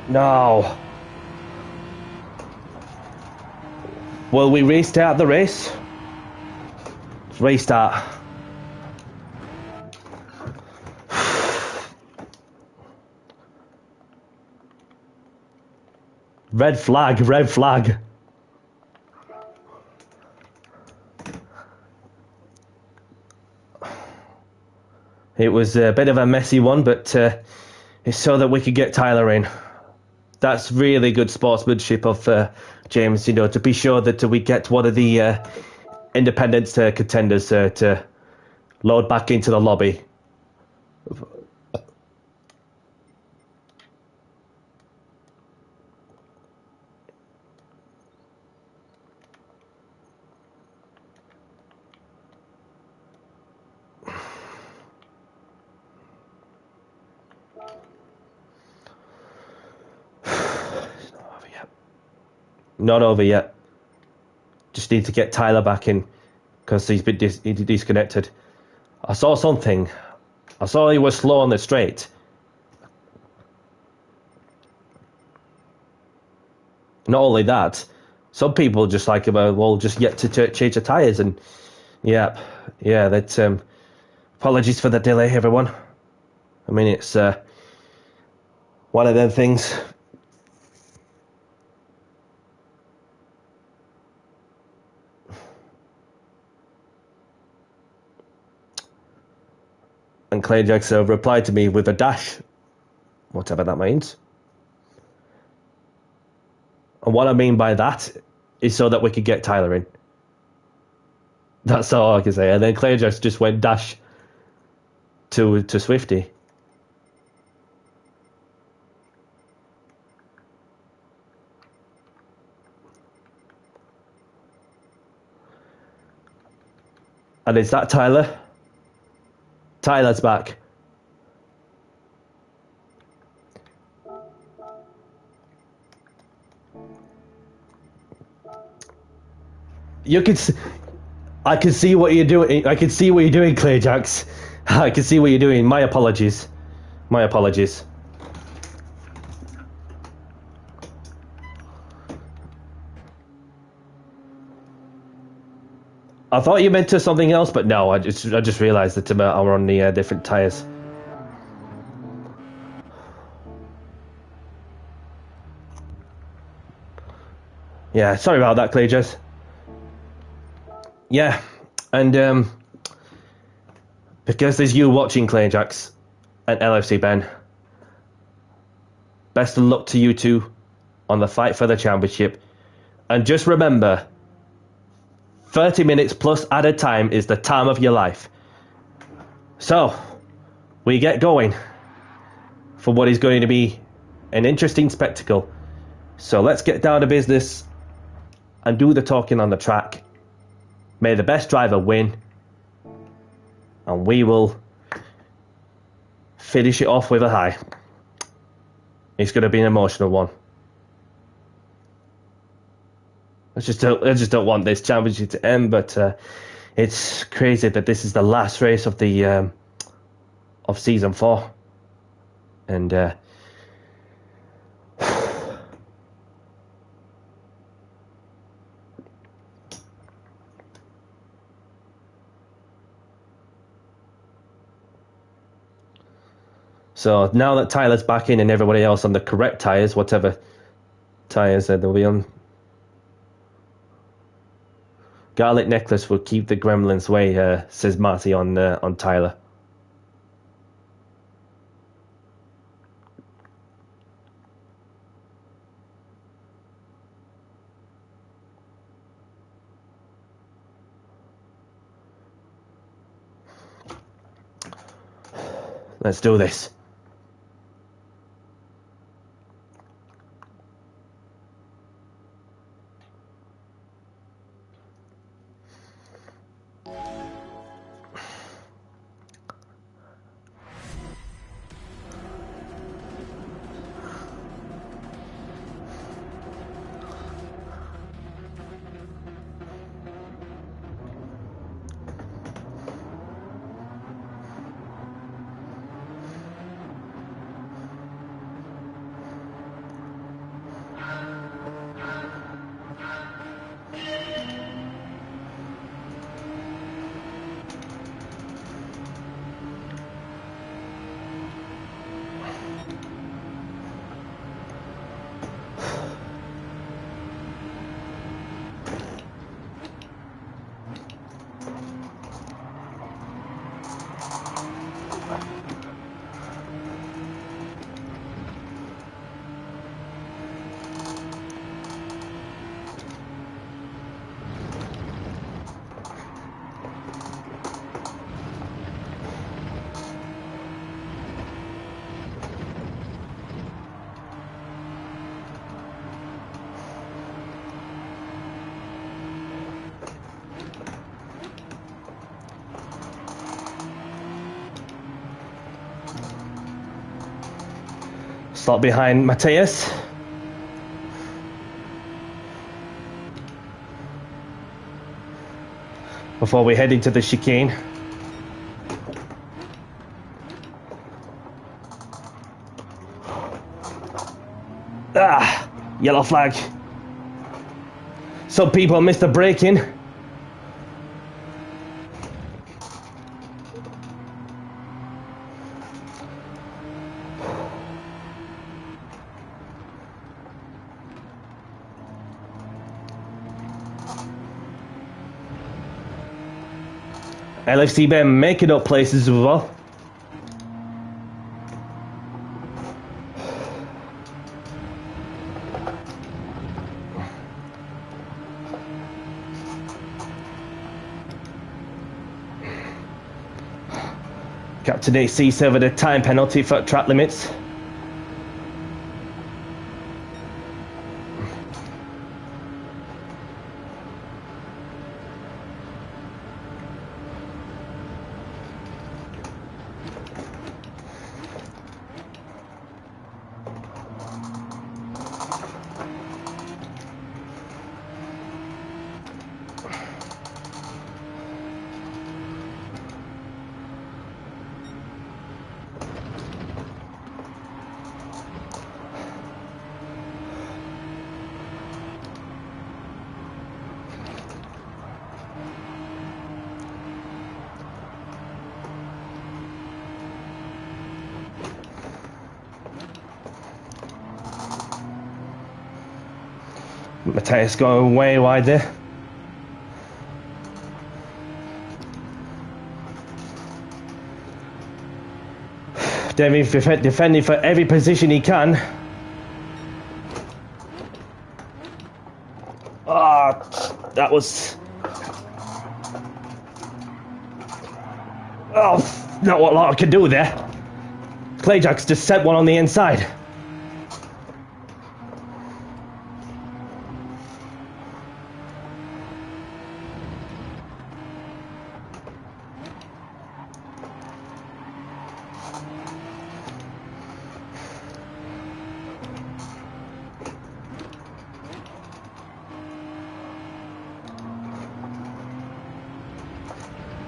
No. Will we restart the race? Let's restart. Red flag, red flag. It was a bit of a messy one, but it's so that we could get Tyler in. That's really good sportsmanship of James, you know, to be sure that we get one of the independent contenders to load back into the lobby. Not over yet. Just need to get Tyler back in because he's been disconnected. I saw something. I saw he was slow on the straight. Not only that, some people just like well, just yet to change the tires, and yeah. That apologies for the delay, everyone. I mean, it's one of them things. And Clay Jackson replied to me with a dash, whatever that means. And what I mean by that is so that we could get Tyler in. That's all I can say. And then Clay Jackson just went dash to Swifty. And is that Tyler? Tyler's back. You can see, I can see what you're doing. I can see what you're doing, Clayjacks. I can see what you're doing. My apologies. My apologies. I thought you meant to something else, but no, I just realised that I'm on the different tyres. Yeah, sorry about that, Clayjacks. Yeah, and because there's you watching, Clayjacks and LFC Ben, best of luck to you two on the fight for the championship. And just remember, 30 minutes plus added time is the time of your life. So, we get going for what is going to be an interesting spectacle. So let's get down to business and do the talking on the track. May the best driver win, and we will finish it off with a high. It's going to be an emotional one. I just don't want this championship to end, but it's crazy that this is the last race of the of season 4. And so now that Tyler's back in and everybody else on the correct tyres, whatever tyres they'll be on, Garlic Necklace will keep the gremlins away, says Marty on Tyler. Let's do this. Stop behind Matthias. Before we head into the chicane. Ah, yellow flag. Some people missed the braking. LFC Ben making up places as well. Captain AC served a time penalty for track limits. Matthias going way wide there. Defending for every position he can. That was... Oh, not what a lot I can do there. Clayjack's just set one on the inside.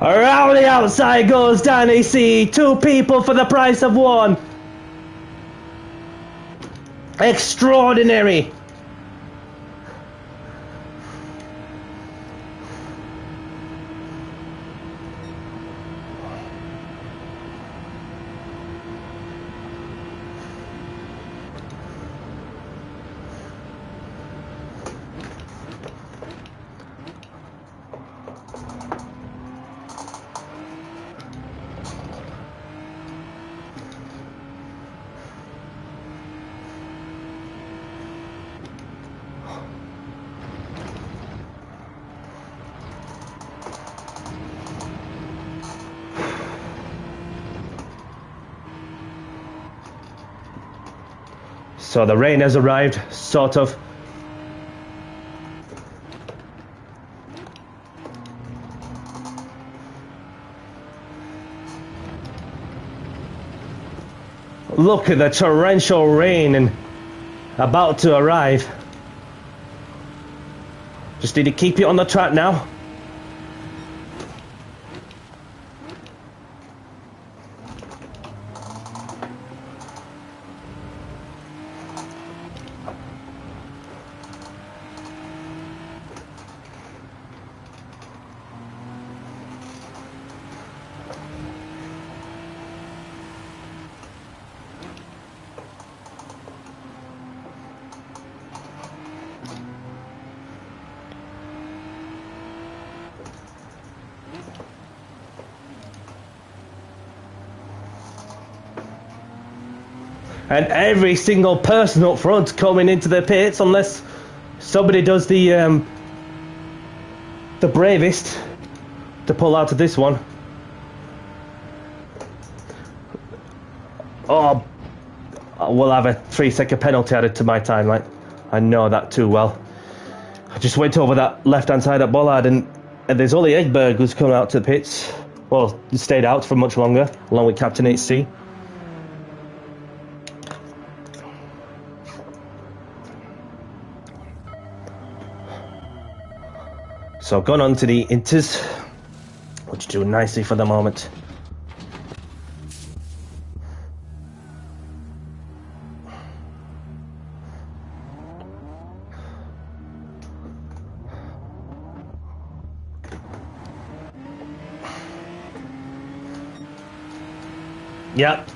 Around the outside goes Danny C. 2 people for the price of 1. Extraordinary. So the rain has arrived, sort of. Look at the torrential rain and about to arrive. Just need to keep it on the track now. And every single person up front coming into the pits, unless somebody does the bravest to pull out of this one. Oh, we'll have a 3-second penalty added to my timeline. I know that too well. I just went over that left-hand side at Bollard, and there's only Egberg who's come out to the pits. Well, stayed out for much longer, along with Captain HC. So I've gone on to the Inters, which do nicely for the moment. Yep.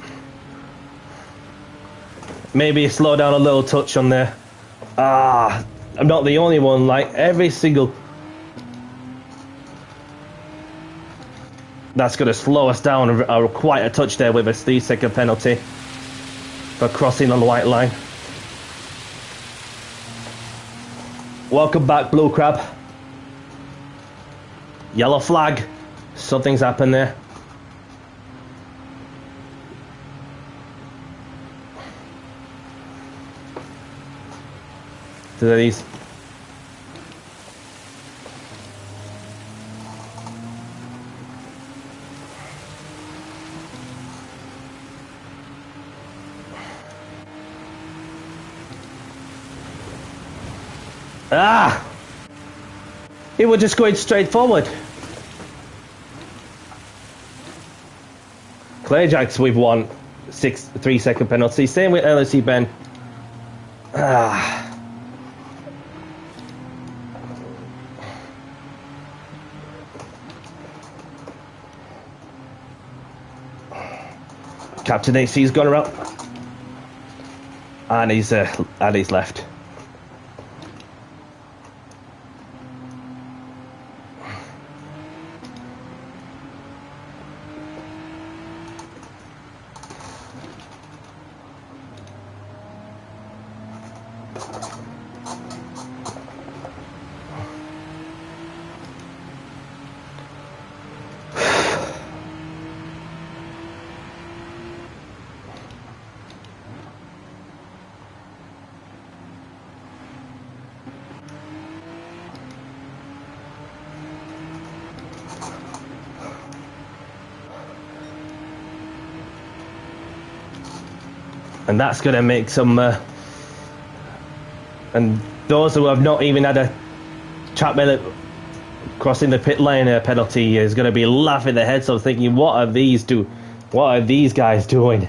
Maybe slow down a little touch on there. I'm not the only one, like every single... That's going to slow us down quite a touch there with a 3-second penalty for crossing on the white line. Welcome back, Blue Crab. Yellow flag. Something's happened there. Do these... It was just going straight forward. Clayjacks, we've won 3-second penalty. Same with LSE Ben. Captain AC's gone around. And he's left. And that's going to make some... and those who have not even had a track crossing the pit lane penalty is going to be laughing their heads off, thinking, what are these guys doing?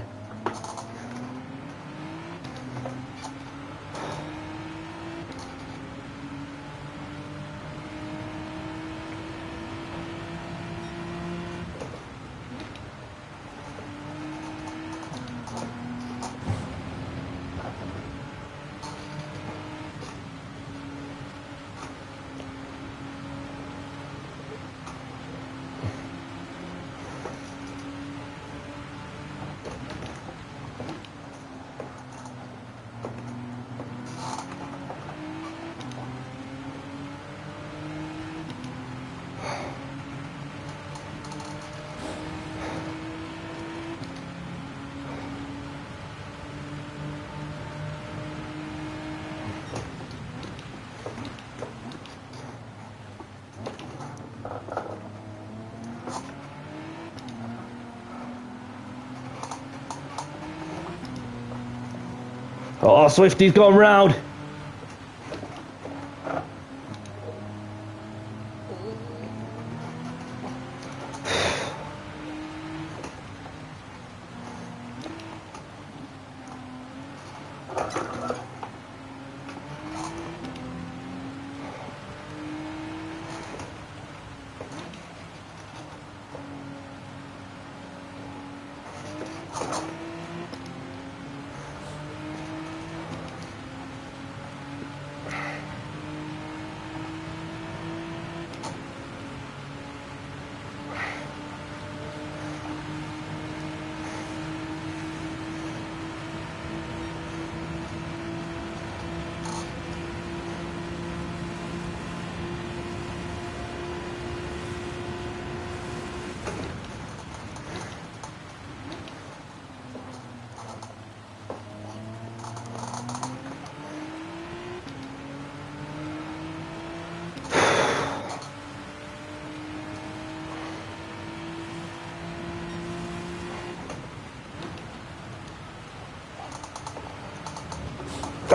Oh, Swifty's gone round.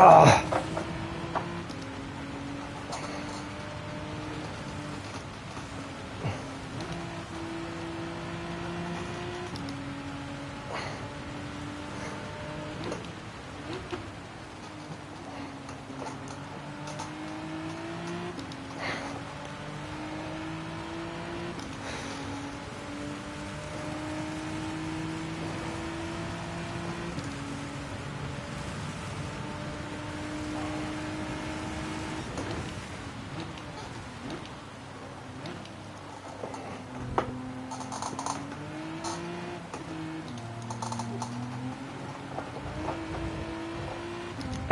Ah.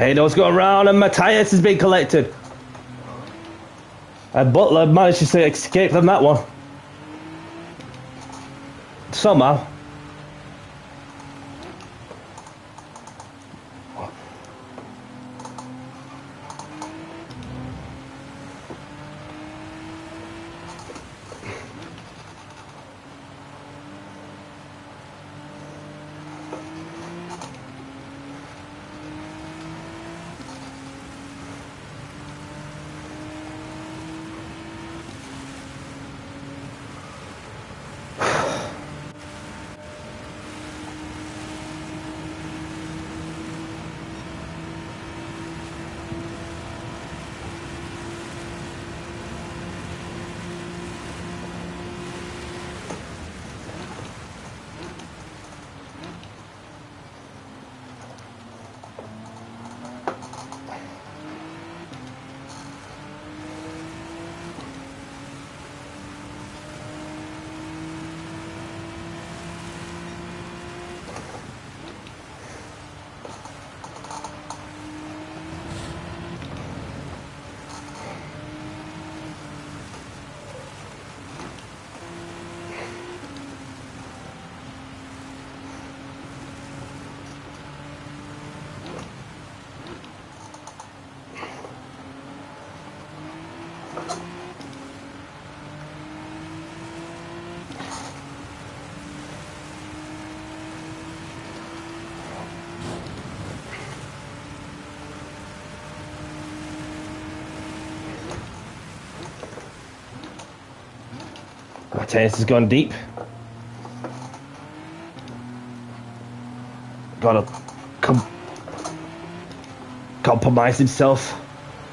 Hado's going round and Matthias has been collected. And Butler manages to escape from that one. Somehow. Tennis has gone deep. Gotta compromise himself.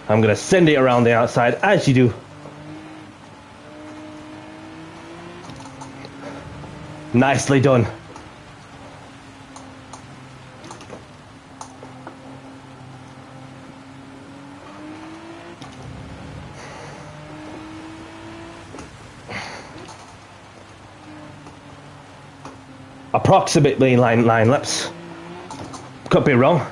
I'm gonna send it around the outside, as you do. Nicely done. Approximately 9 laps. Could be wrong.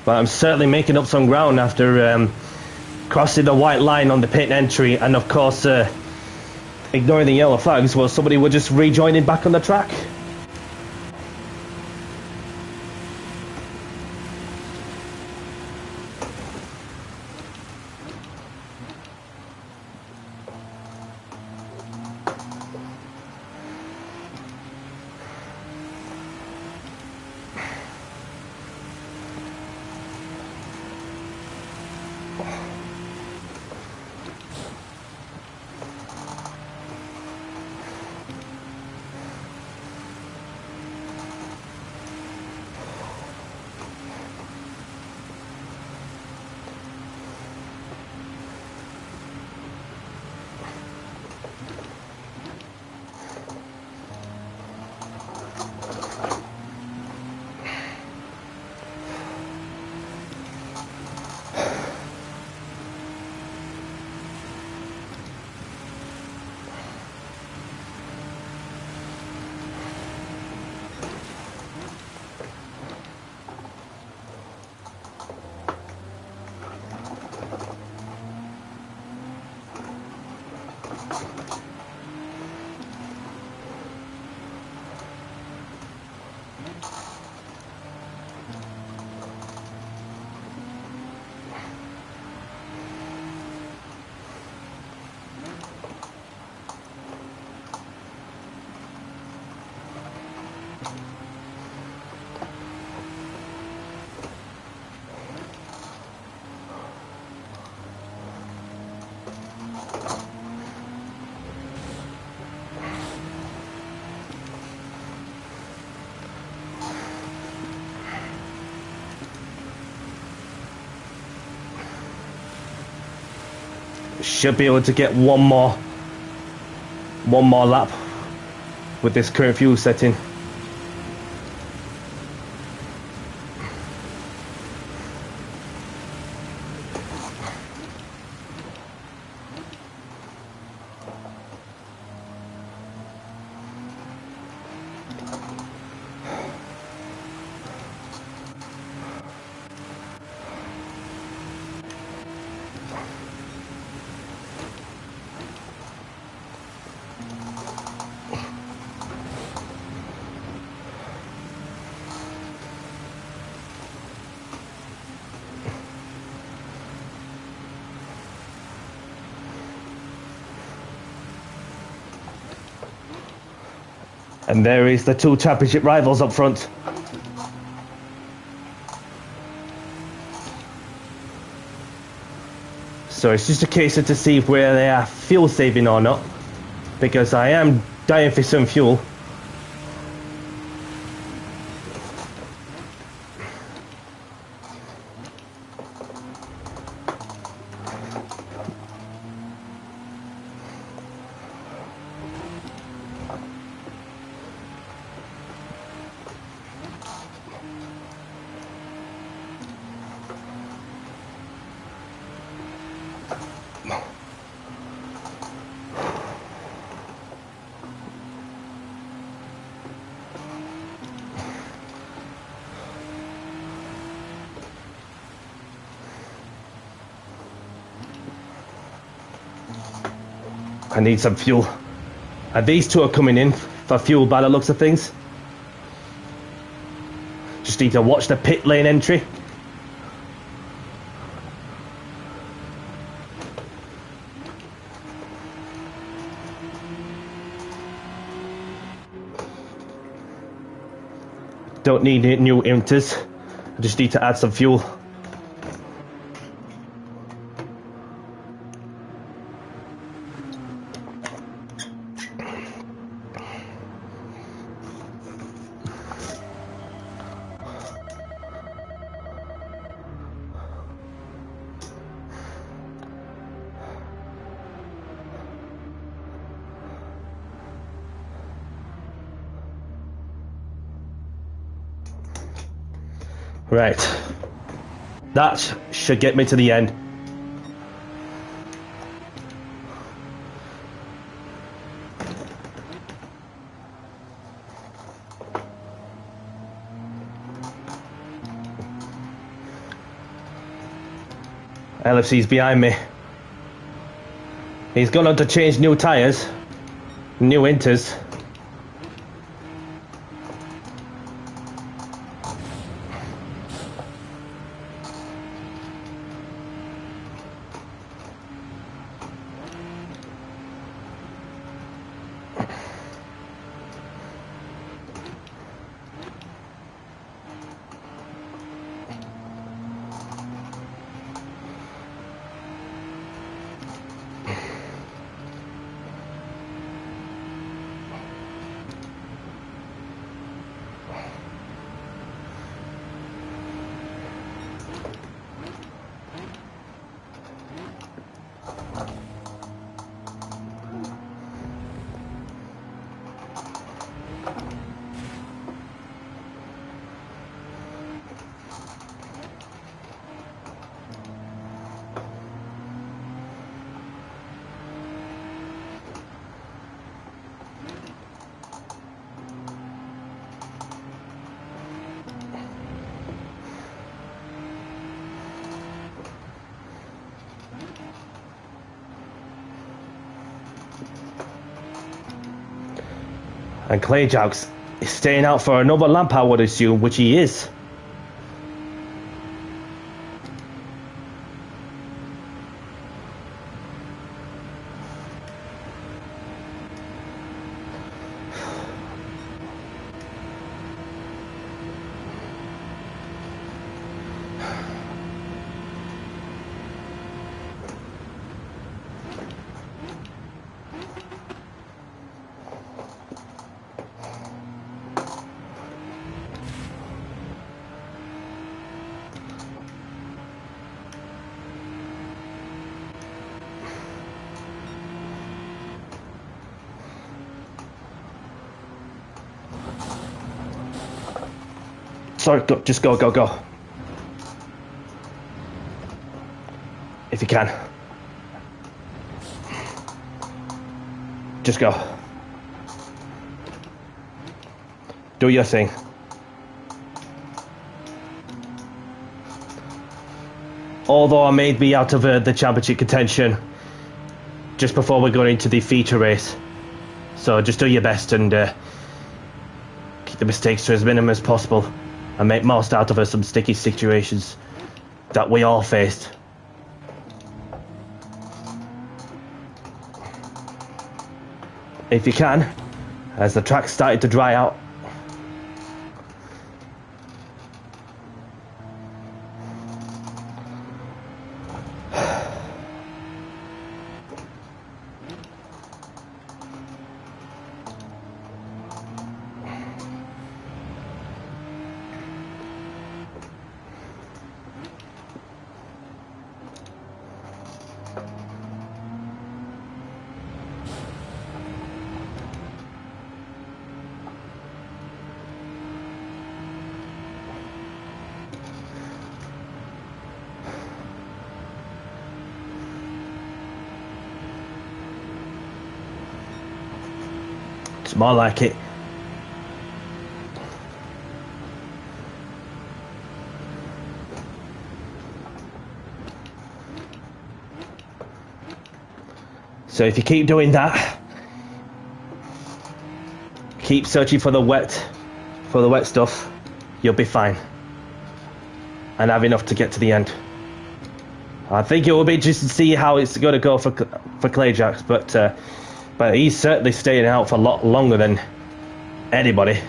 But I'm certainly making up some ground after crossing the white line on the pit entry, and of course ignoring the yellow flags while somebody were just rejoining back on the track. Should be able to get one more lap with this current fuel setting. And there is the two championship rivals up front. So it's just a case of to see where they are fuel saving or not, because I am dying for some fuel. I need some fuel. And these two are coming in for fuel by the looks of things. Just need to watch the pit lane entry. Don't need new inters. I just need to add some fuel. Right, that should get me to the end. LFC's behind me. He's gone on to change new tyres, new inters. And Clayjax is staying out for another lap, I would assume, which he is. Sorry, go, just go. If you can. Just go. Do your thing. Although I may be out of the championship contention just before we're going into the feature race. So just do your best and keep the mistakes to as minimum as possible. And make most out of some sticky situations that we all faced. If you can, as the track started to dry out. It's more like it. So if you keep doing that, keep searching for the wet stuff, you'll be fine. And have enough to get to the end. I think it will be interesting to see how it's going to go for Clayjax, but he's certainly staying out for a lot longer than anybody.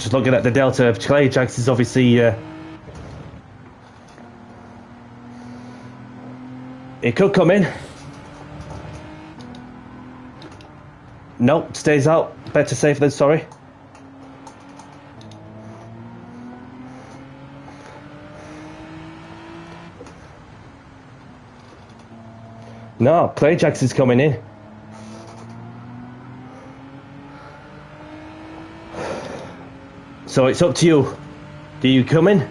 Just looking at the delta, Clayjax is obviously... it could come in. Nope, stays out. Better safe than sorry. No, Clayjax is coming in. So it's up to you. Do you come in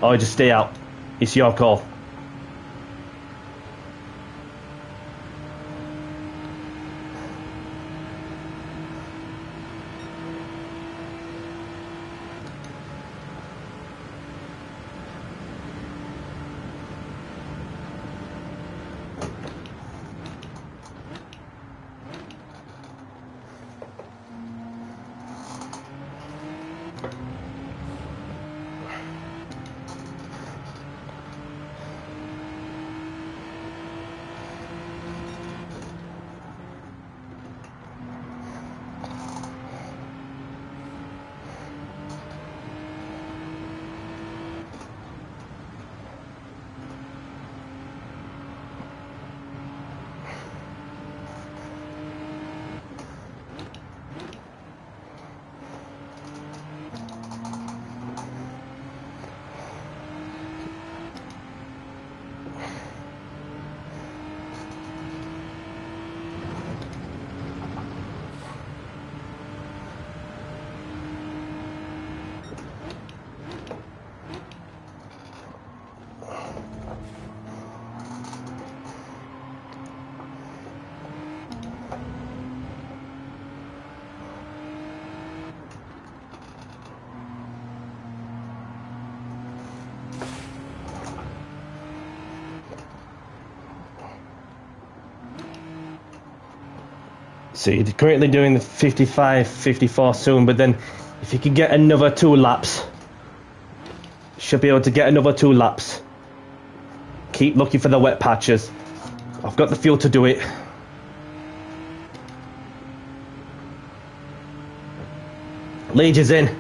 or just stay out? It's your call. So you're currently doing the 55, 54 soon, but then if you can get another 2 laps, should be able to get another 2 laps. Keep looking for the wet patches. I've got the fuel to do it. Leach is in.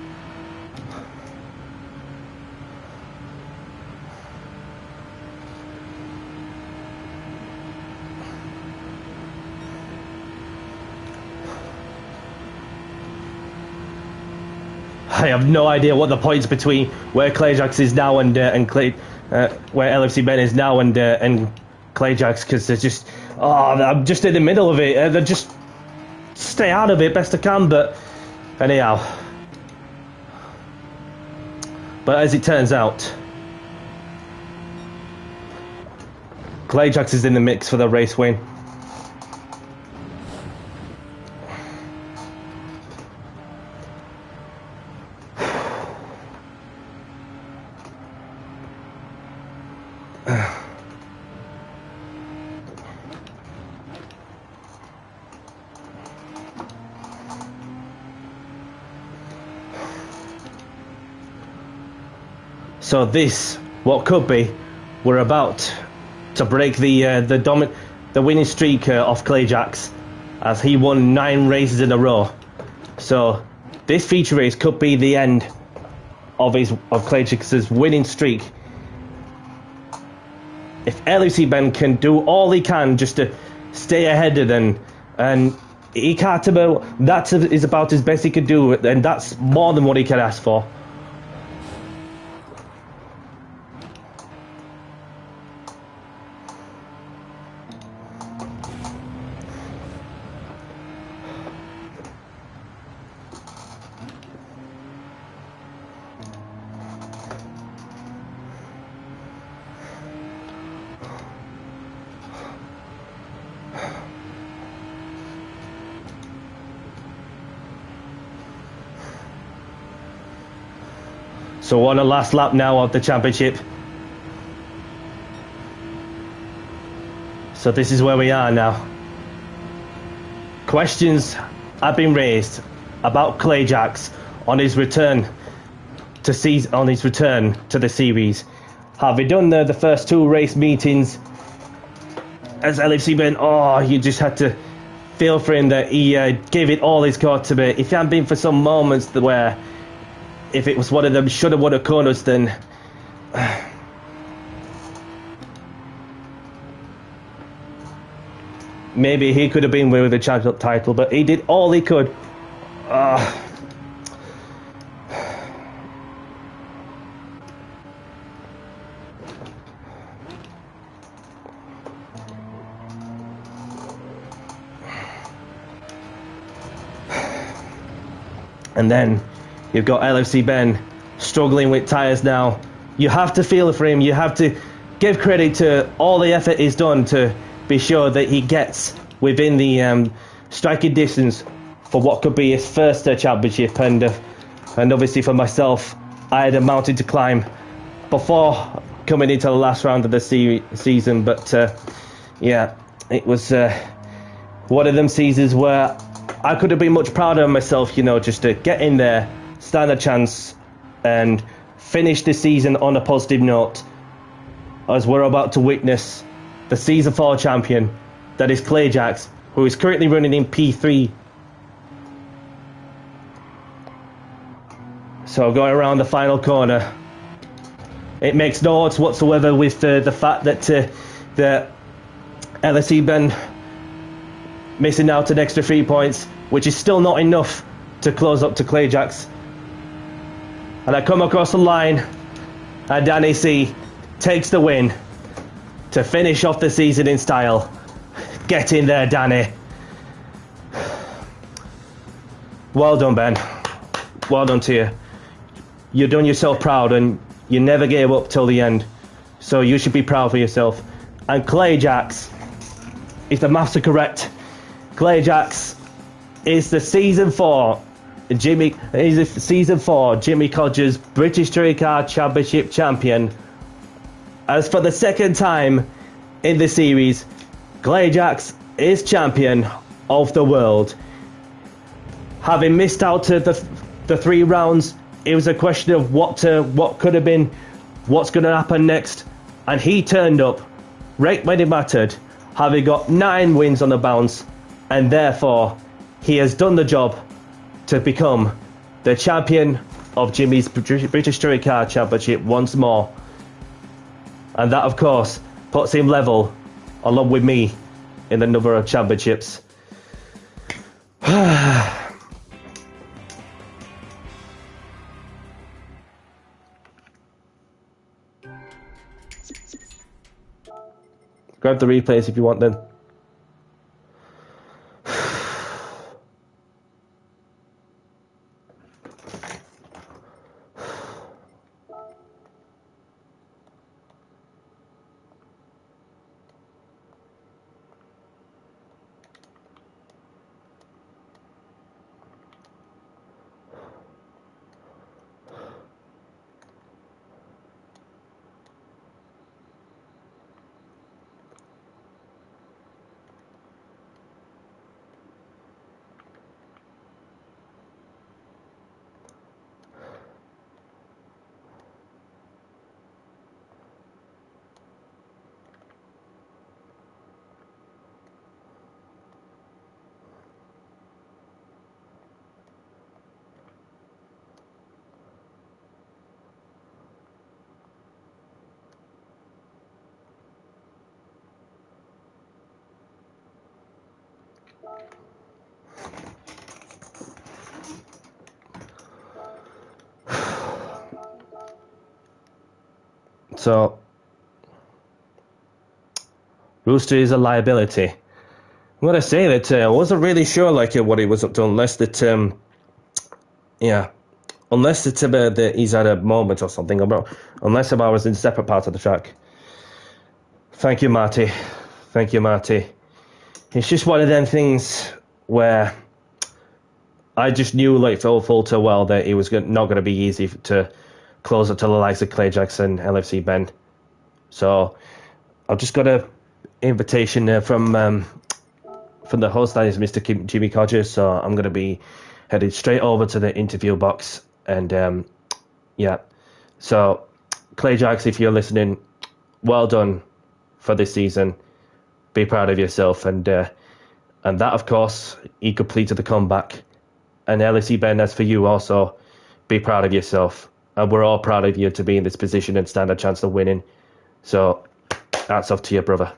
I have no idea what the points between where Clayjax is now and where LFC Ben is now and Clayjax, because they're just I'm just in the middle of it. They just stay out of it best I can, but anyhow. But as it turns out, Clayjax is in the mix for the race win. So this, what could be, we're about to break the winning streak off Clayjax, as he won 9 races in a row. So this feature race could be the end of Clayjax's winning streak. If LFC Ben can do all he can just to stay ahead of them, and he can't about that is about as best he could do, and that's more than what he can ask for. So on the last lap now of the championship. So this is where we are now. Questions have been raised about Clayjax on his return to the series. Have he done the first 2 race meetings as LFC Ben? Oh, you just had to feel for him that he gave it all he's got to be. If it hadn't been for some moments where if it was one of them shoulda, woulda, corners, then maybe he could have been with the champion title, but he did all he could. And then you've got LFC Ben struggling with tyres now. You have to feel for him. You have to give credit to all the effort he's done to be sure that he gets within the striking distance for what could be his first championship. And obviously for myself, I had a mountain to climb before coming into the last round of the season. But yeah, it was one of them seasons where I could have been much prouder of myself, you know, just to get in there, stand a chance, and finish the season on a positive note, as we're about to witness the Season 4 champion, that is Clayjax, who is currently running in P3. So going around the final corner, it makes no odds whatsoever with the fact that the LSE Ben missing out an extra 3 points, which is still not enough to close up to Clayjax. And I come across the line, and Danny C takes the win to finish off the season in style. Get in there, Danny. Well done, Ben. Well done to you. You've done yourself proud, and you never gave up till the end. So you should be proud for yourself. And Clayjax, if the maths are correct, Clayjax is the Season 4 Jimmy Codger's British Touring Car Championship champion. As for the second time in the series, Clayjax is champion of the world. Having missed out to the 3 rounds, it was a question of what could have been, what's going to happen next, and he turned up right when it mattered, having got 9 wins on the bounce. And therefore, he has done the job to become the champion of Jimmy's British Touring Car Championship once more. And that, of course, puts him level, along with me, in the number of championships. Grab the replays if you want them. So, Rooster is a liability. I'm going to say that I wasn't really sure what he was up to, unless that, unless it's about that he's had a moment or something, unless I was in separate parts of the track. Thank you, Marty. Thank you, Marty. It's just one of them things where I just knew full too well that it was not going to be easy to close up to the likes of Clayjax and LFC Ben. So I've just got an invitation from the host, that is Mr. Jimmy Codger. So I'm going to be headed straight over to the interview box. And yeah, so Clayjax, if you're listening, well done for this season. Be proud of yourself. And that, of course, he completed the comeback. And LFC Ben, that's for you also. be proud of yourself. And we're all proud of you to be in this position and stand a chance of winning. So, hats off to you, brother.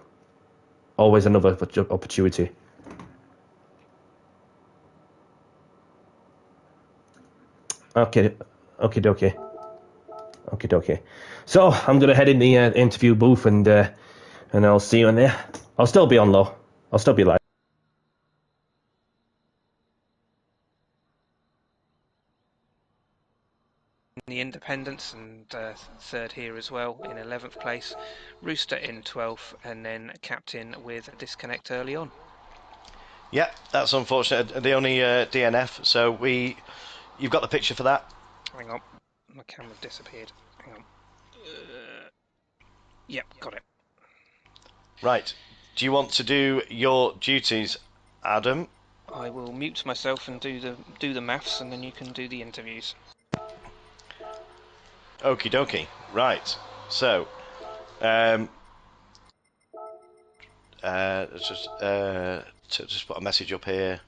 Always another opportunity. Okay, dokie. So I'm gonna head in the interview booth and I'll see you in there. I'll still be on low. I'll still be live. The Independents and third here as well in 11th place, Rooster in 12th, and then Captain with a disconnect early on. Yeah, that's unfortunate. The only DNF. So you've got the picture for that. Hang on, my camera's disappeared. Hang on. Yep, got it. Right. Do you want to do your duties, Adam? I will mute myself and do the maths, and then you can do the interviews. Okie dokie. Right. So, let's just put a message up here.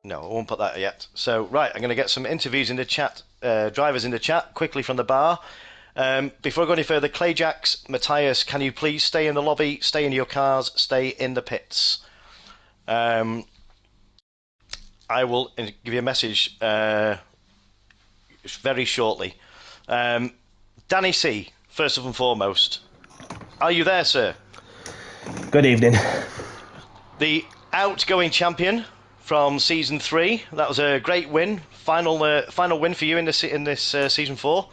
No, I won't put that yet. So, right, I'm going to get some interviews in the chat, drivers in the chat, quickly from the bar. Before I go any further, Clayjacks, Matthias, can you please stay in the lobby, stay in your cars, stay in the pits? I will give you a message very shortly. Danny C, first and foremost. Are you there, sir? Good evening. The outgoing champion from season 3. That was a great win. Final win for you in this season 4.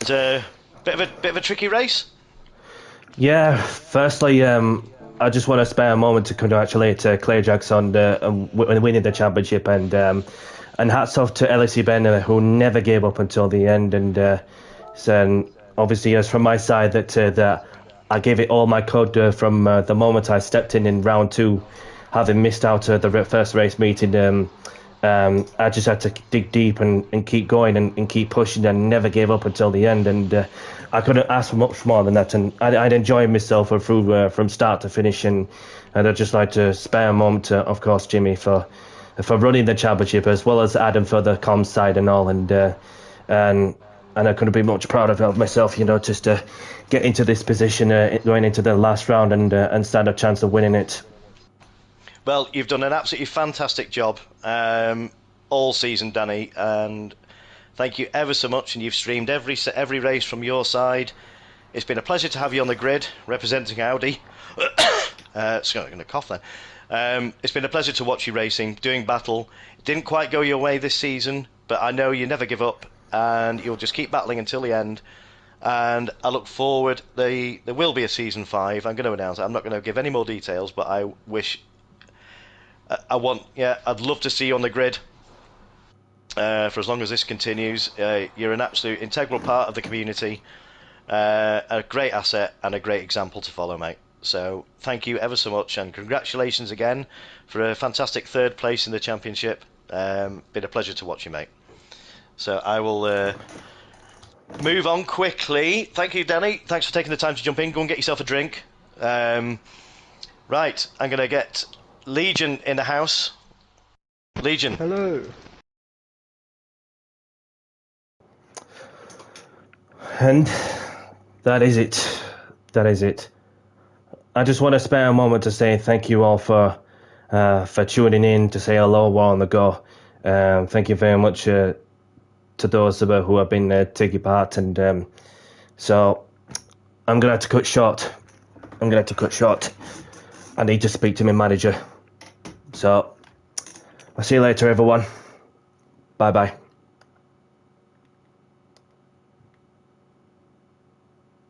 It's a bit of a tricky race. Yeah. Firstly, I just want to spare a moment to congratulate Clayjacks on winning the championship, and hats off to LSE Ben, who never gave up until the end. And so obviously, as from my side, that I gave it all my code from the moment I stepped in round 2, having missed out the first race meeting. I just had to dig deep and keep going and keep pushing and never gave up until the end. And I couldn't ask for much more than that. And I'd enjoyed myself through from start to finish. And I'd just like to spare a moment, of course, Jimmy, for running the championship, as well as Adam for the comms side and all. And I couldn't be much prouder of myself, just to get into this position going into the last round and stand a chance of winning it. Well, you've done an absolutely fantastic job all season, Danny, and thank you ever so much. And you've streamed every race from your side. It's been a pleasure to have you on the grid representing Audi. Sorry, I'm going to cough then. It's been a pleasure to watch you racing, doing battle. It didn't quite go your way this season, but I know you never give up, and you'll just keep battling until the end. And I look forward. There will be a season 5. I'm going to announce it. I'm not going to give any more details, but I wish. I'd love to see you on the grid for as long as this continues. You're an absolute integral part of the community, a great asset and a great example to follow, mate. So thank you ever so much, and congratulations again for a fantastic 3rd place in the championship. Been a pleasure to watch you, mate. So I will move on quickly. Thank you, Danny. Thanks for taking the time to jump in. Go and get yourself a drink. Right, I'm going to get Legion in the house. Legion. Hello. And that is it. I just want to spare a moment to say thank you all for tuning in, to say hello while on the go. Thank you very much to those who have been taking part. And so I'm going to have to cut short. I need to speak to my manager. So I'll see you later, everyone. Bye-bye.